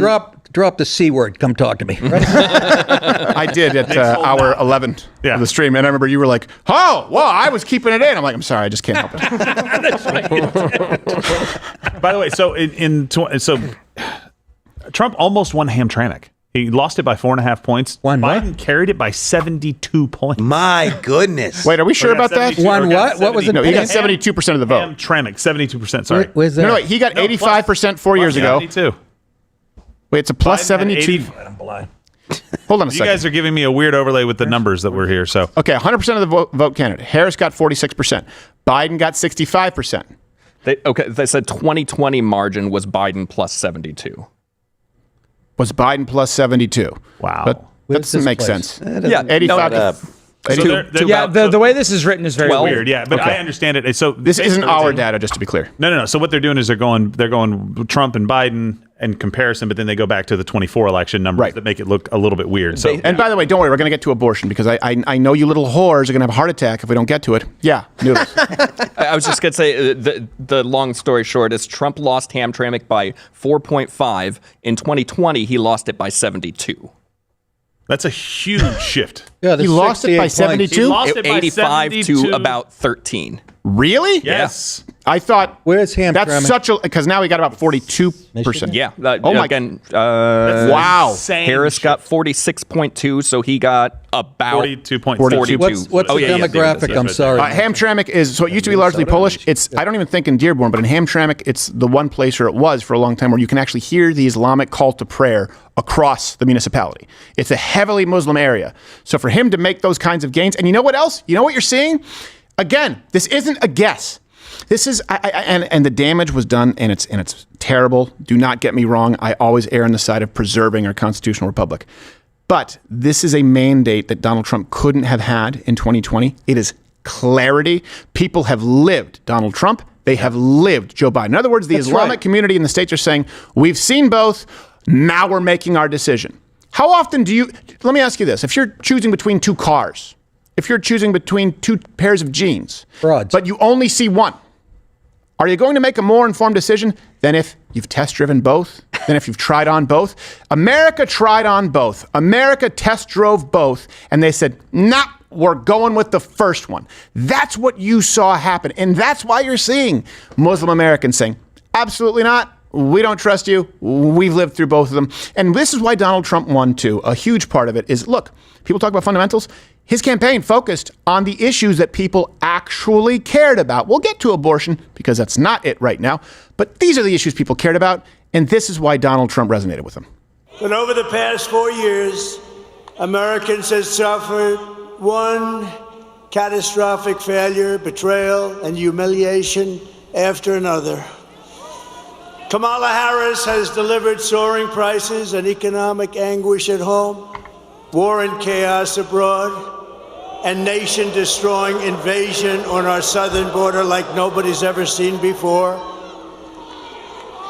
drop the C word, come talk to me. Right? I did at hour 11 of the stream, and I remember you were like, oh, well, I was keeping it in. I'm like, I'm sorry, I just can't help it. By the way, so Trump almost won Hamtramck. He lost it by 4.5 points. Biden carried it by 72 points. My goodness. Wait, are we sure about that? Won what? What was it? No, he got 72% of the vote. Hamtramck, 72%, sorry. Where's that? No, wait, he got 85% 4 years ago. 72. Wait, it's a plus 72. I'm blind. Hold on a second. You guys are giving me a weird overlay with the numbers that were here. So okay, 100% of the vote counted. Harris got 46%. Biden got 65%. They said 2020 margin was Biden plus 72. Was Biden plus 72? Wow. That doesn't make sense. Yeah, 85. The way this is written is very weird. Yeah, but I understand it. So this isn't our data, just to be clear. No. So what they're doing is they're going Trump and Biden in comparison, but then they go back to the 24 election numbers that make it look a little bit weird. So, and by the way, don't worry, we're going to get to abortion because I know you little whores are going to have a heart attack if we don't get to it. Yeah, knew this. I was just going to say the long story short is Trump lost Hamtramck by 4.5. In 2020, he lost it by 72. That's a huge shift. Yeah, he lost it by 72? He lost it by 85 72 to about 13. Really? Yes. I thought. Where's Hamtramck? That's such a because now we got about 42%. Yeah. Oh my. Again, wow. Harris got 46.2, so he got about 42.42. What's the demographic? I'm sorry. Hamtramck is so it used to be largely Polish. It's I don't even think in Dearborn, but in Hamtramck, it's the one place where it was for a long time where you can actually hear the Islamic call to prayer across the municipality. It's a heavily Muslim area. So for him to make those kinds of gains, and you know what else? You know what you're seeing? Again, this isn't a guess. This is and the damage was done, and it's terrible. Do not get me wrong. I always err on the side of preserving our constitutional republic. But this is a mandate that Donald Trump couldn't have had in 2020. It is clarity. People have lived Donald Trump. They have lived Joe Biden. In other words, the Islamic community in the States are saying, we've seen both. Now we're making our decision. How often let me ask you this. If you're choosing between two cars, if you're choosing between two pairs of jeans, but you only see one, are you going to make a more informed decision than if you've test driven both, than if you've tried on both? America tried on both. America test drove both, and they said, nah, we're going with the first one. That's what you saw happen, and that's why you're seeing Muslim Americans saying, absolutely not. We don't trust you. We've lived through both of them. And this is why Donald Trump won, too. A huge part of it is, look, people talk about fundamentals. His campaign focused on the issues that people actually cared about. We'll get to abortion because that's not it right now. But these are the issues people cared about. And this is why Donald Trump resonated with them. But over the past 4 years, Americans have suffered one catastrophic failure, betrayal, and humiliation after another. Kamala Harris has delivered soaring prices and economic anguish at home, war and chaos abroad, and nation-destroying invasion on our southern border like nobody's ever seen before.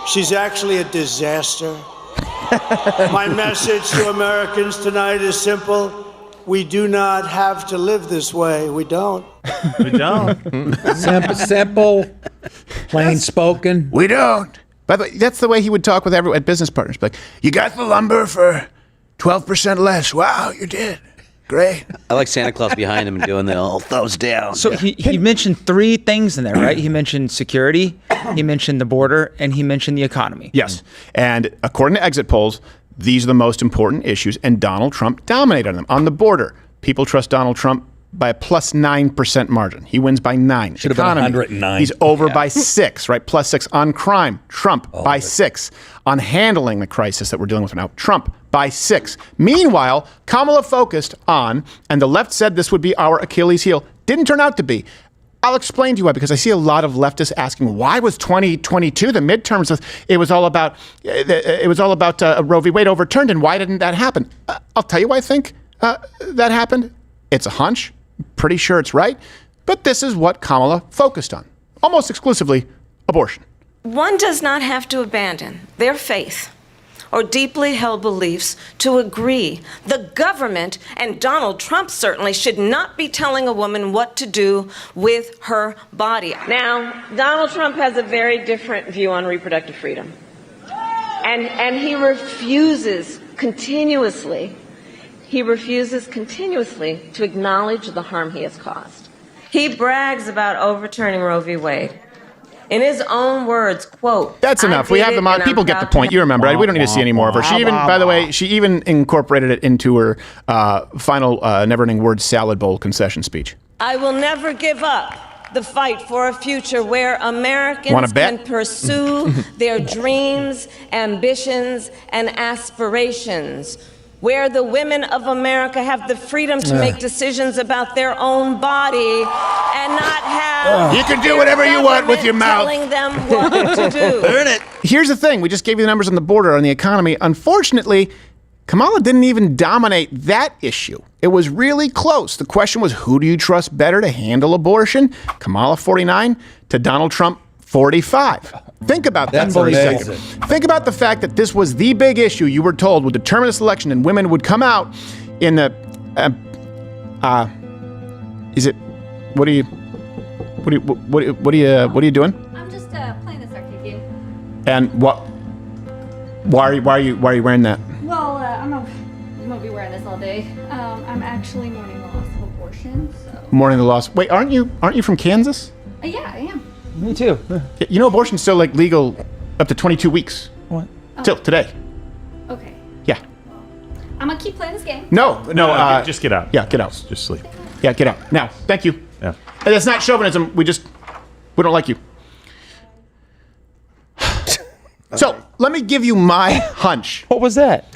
She's actually a disaster. My message to Americans tonight is simple. We do not have to live this way. We don't. We don't. Simple, plain spoken. We don't. By the way, that's the way he would talk with everyone at business partners. Like, you got the lumber for 12% less. Wow, you did. Great. I like Santa Claus behind him doing the all thumbs down. So he mentioned 3 things in there, right? He mentioned security, he mentioned the border, and he mentioned the economy. Yes. And according to exit polls, these are the most important issues, and Donald Trump dominated on them. On the border, people trust Donald Trump by a plus 9% margin. He wins by 9. Should have been 109. He's over by 6, right? Plus 6. On crime, Trump by 6. On handling the crisis that we're dealing with now, Trump by 6. Meanwhile, Kamala focused on, and the left said this would be our Achilles heel. Didn't turn out to be. I'll explain to you why, because I see a lot of leftists asking, why was 2022, the midterms, it was all about Roe v. Wade overturned, and why didn't that happen? I'll tell you why I think that happened. It's a hunch. Pretty sure it's right. But this is what Kamala focused on. Almost exclusively abortion. One does not have to abandon their faith or deeply held beliefs to agree. The government, and Donald Trump certainly, should not be telling a woman what to do with her body. Now, Donald Trump has a very different view on reproductive freedom. And he refuses continuously to acknowledge the harm he has caused. He brags about overturning Roe v. Wade. In his own words, quote, "That's enough. We have them on. People get the point. You remember. We don't need to see any more of her." She even, by the way, she even incorporated it into her final never-ending word salad bowl concession speech. I will never give up the fight for a future where Americans can pursue their dreams, ambitions, and aspirations, where the women of America have the freedom to make decisions about their own body and not have you can do whatever you want with your mouth telling them what to do. Burn it. Here's the thing. We just gave you the numbers on the border, on the economy. Unfortunately, Kamala didn't even dominate that issue. It was really close. The question was, who do you trust better to handle abortion? Kamala 49 to Donald Trump 45. Think about that for a second. Think about the fact that this was the big issue you were told would determine this election, and women would come out in the what are you doing? I'm just playing this arcade game. And why are you wearing that? Well, I'm gonna be wearing this all day. I'm actually mourning the loss of abortion. So. Mourning the loss. Wait, aren't you from Kansas? Yeah, I am. Me too. You know, abortion's still legal up to 22 weeks. What? Till today. Okay. Yeah. I'm gonna keep playing this game. No. Just get out. Yeah, get out. Just sleep. Yeah, get out. Now, thank you. Yeah. And it's not chauvinism. We don't like you. So let me give you my hunch. What was that?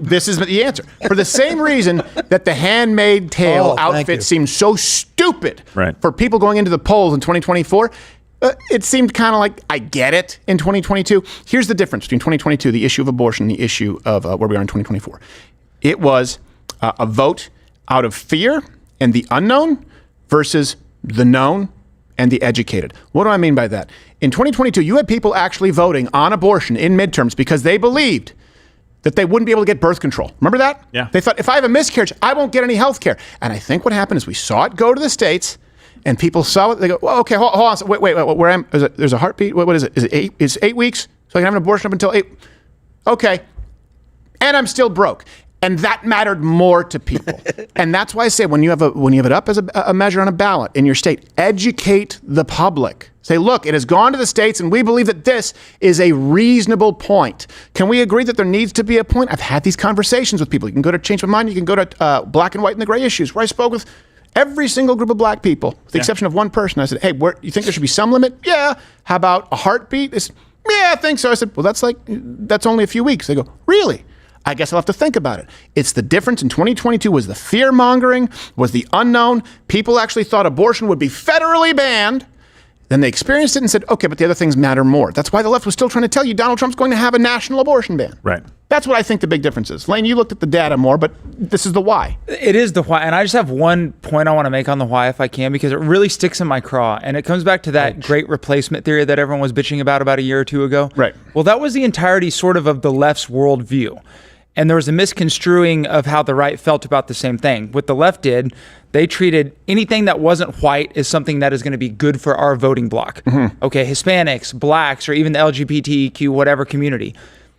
This is the answer. For the same reason that the Handmaid's Tale outfit seemed so stupid for people going into the polls in 2024, it seemed kind of like, I get it in 2022. Here's the difference between 2022, the issue of abortion, the issue of where we are in 2024. It was a vote out of fear and the unknown versus the known and the educated. What do I mean by that? In 2022, you had people actually voting on abortion in midterms because they believed that they wouldn't be able to get birth control. Remember that? Yeah. They thought, if I have a miscarriage, I won't get any health care. And I think what happened is we saw it go to the states, and people saw it. They go, well, okay, hold on. Wait, where am I? There's a heartbeat? What is it? Is it 8? Is it 8 weeks? So I can have an abortion up until 8? Okay. And I'm still broke. And that mattered more to people. And that's why I say when you have it up as a measure on a ballot in your state, educate the public. Say, look, it has gone to the states, and we believe that this is a reasonable point. Can we agree that there needs to be a point? I've had these conversations with people. You can go to Change My Mind. You can go to Black and White and the Gray Issues, where I spoke with every single group of black people, with the exception of one person. I said, hey, you think there should be some limit? Yeah. How about a heartbeat? Yeah, I think so. I said, well, that's only a few weeks. They go, really? I guess I'll have to think about it. It's the difference in 2022 was the fear-mongering, was the unknown. People actually thought abortion would be federally banned. Then they experienced it and said, okay, but the other things matter more. That's why the left was still trying to tell you Donald Trump's going to have a national abortion ban. Right. That's what I think the big difference is. Lane, you looked at the data more, but this is the why. It is the why. And I just have one point I want to make on the why, if I can, because it really sticks in my craw. And it comes back to that great replacement theory that everyone was bitching about a year or two ago. Right. Well, that was the entirety sort of the left's worldview. And there was a misconstruing of how the right felt about the same thing. What the left did, they treated anything that wasn't white as something that is going to be good for our voting bloc. Mm-hmm. Okay, Hispanics, blacks, or even the LGBTQ, whatever community.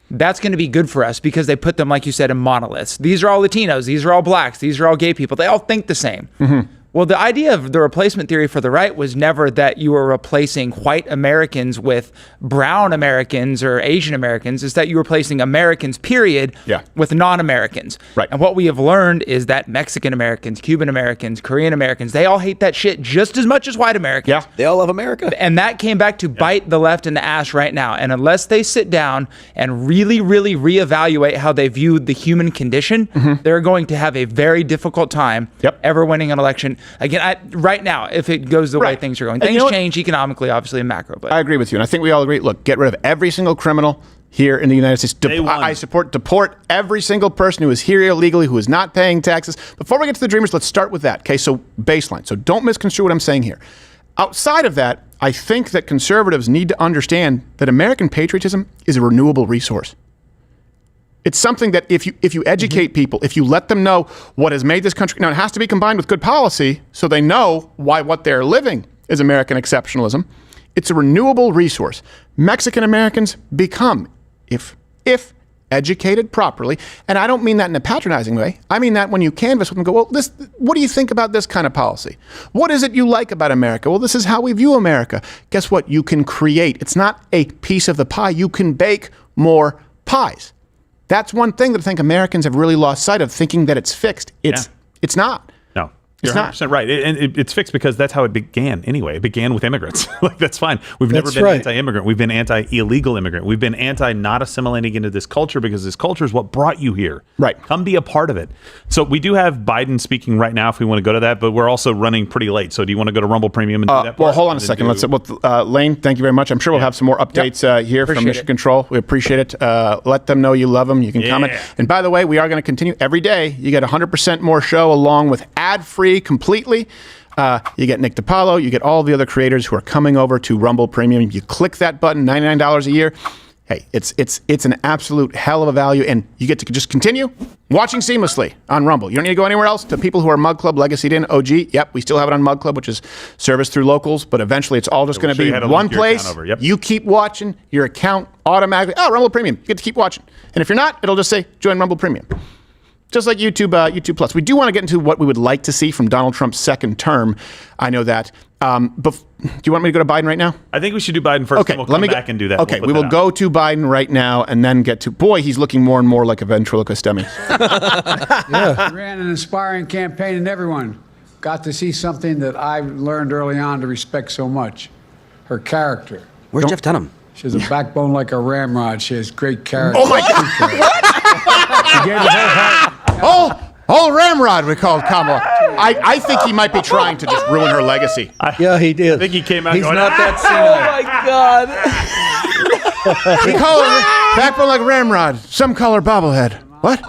that's going to be good for us because they put them, like you said, in monoliths. These are all Latinos. These are all blacks. These are all gay people. They all think the same. Mm-hmm. Well, the idea of the replacement theory for the right was never that you were replacing white Americans with brown Americans or Asian Americans. It's that you were replacing Americans, period, with non-Americans. Right. And what we have learned is that Mexican Americans, Cuban Americans, Korean Americans, they all hate that shit just as much as white Americans. Yeah, they all love America. And that came back to bite the left in the ass right now. And unless they sit down and really, really reevaluate how they view the human condition, they're going to have a very difficult time ever winning an election. Again, right now, if it goes the way things are going, things change economically, obviously, in macro. But I agree with you, and I think we all agree. Look, get rid of every single criminal here in the United States. I support deport every single person who is here illegally, who is not paying taxes. Before we get to the Dreamers, let's start with that. Okay, so baseline. So don't misconstrue what I'm saying here. Outside of that, I think that conservatives need to understand that American patriotism is a renewable resource. It's something that if you educate people, if you let them know what has made this country, now it has to be combined with good policy so they know why what they're living is American exceptionalism. It's a renewable resource. Mexican Americans become, if educated properly, and I don't mean that in a patronizing way. I mean that when you canvass with them, go, well, what do you think about this kind of policy? What is it you like about America? Well, this is how we view America. Guess what? You can create. It's not a piece of the pie. You can bake more pies. That's one thing that I think Americans have really lost sight of, thinking that it's fixed. It's not. No, you're 100% right. And it's fixed because that's how it began anyway. It began with immigrants. Like, that's fine. We've never been anti-immigrant. We've been anti-illegal immigrant. We've been anti-not assimilating into this culture because this culture is what brought you here. Right. Come be a part of it. So we do have Biden speaking right now if we want to go to that, but we're also running pretty late. So do you want to go to Rumble Premium and do that? Well, hold on a second. Lane, thank you very much. I'm sure we'll have some more updates here from Mission Control. We appreciate it. Let them know you love them. You can comment. And by the way, we are going to continue every day. You get 100% more show along with ad-free completely. You get Nick DiPaolo. You get all the other creators who are coming over to Rumble Premium. You click that button, $99 a year. Hey, it's an absolute hell of a value, and you get to just continue watching seamlessly on Rumble. You don't need to go anywhere else. To people who are Mug Club legacied in OG, yep, we still have it on Mug Club, which is service through locals, but eventually it's all just going to be one place. You keep watching, your account automatically, Rumble Premium, you get to keep watching. And if you're not, it'll just say join Rumble Premium. Just like YouTube Plus. We do want to get into what we would like to see from Donald Trump's second term. I know that. Do you want me to go to Biden right now? I think we should do Biden first. Okay, we'll come back and do that. Okay, we will go to Biden right now and then get to, boy, he's looking more and more like a ventriloquist dummy. Ran an inspiring campaign, and everyone got to see something that I learned early on to respect so much, her character. Where's Jeff Dunham? She has a backbone like a ramrod. She has great character. Oh, my God. She gave her whole heart. Oh, Ramrod, we called Kamala. I think he might be trying to just ruin her legacy. Yeah, he did. I think he came out He's going, not that Oh, my God. We call her backbone like Ramrod. Some call her bobblehead. What?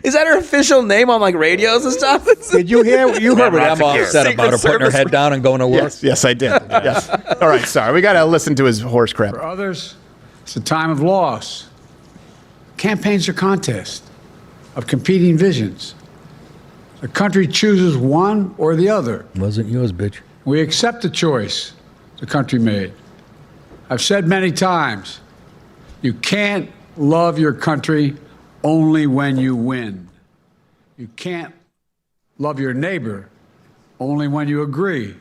Is that her official name on like radios and stuff? Did you hear? You heard what Emma said about her putting her head down and going to work? Yes, I did. Yes. All right, sorry. We got to listen to his horse crap. For others, it's a time of loss. Campaigns are contests of competing visions. The country chooses one or the other. Wasn't yours, bitch. We accept the choice the country made. I've said many times, you can't love your country only when you win. You can't love your neighbor only when you agree.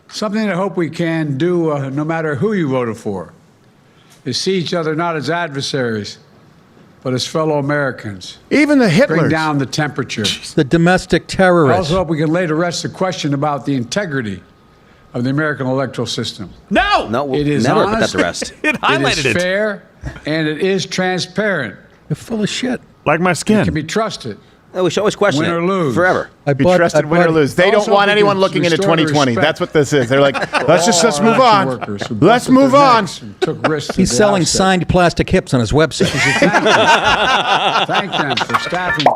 Something I hope we can do, no matter who you voted for, is see each other not as adversaries, but as fellow Americans. Even the Hitlers. Bring down the temperature. The domestic I terrorists. also hope we can lay to rest the question about the integrity of the American electoral system. No, we'll it is never honest, put that to rest. It highlighted it is fair, and it is transparent. You're full of shit. Like my skin. It can be trusted. We should always question Win or it lose. forever. Be trusted, win or lose. They don't want anyone looking into 2020. That's what this is. They're like, let's move on. Let's move on. He's selling signed plastic hips on his website. Thank them for staffing.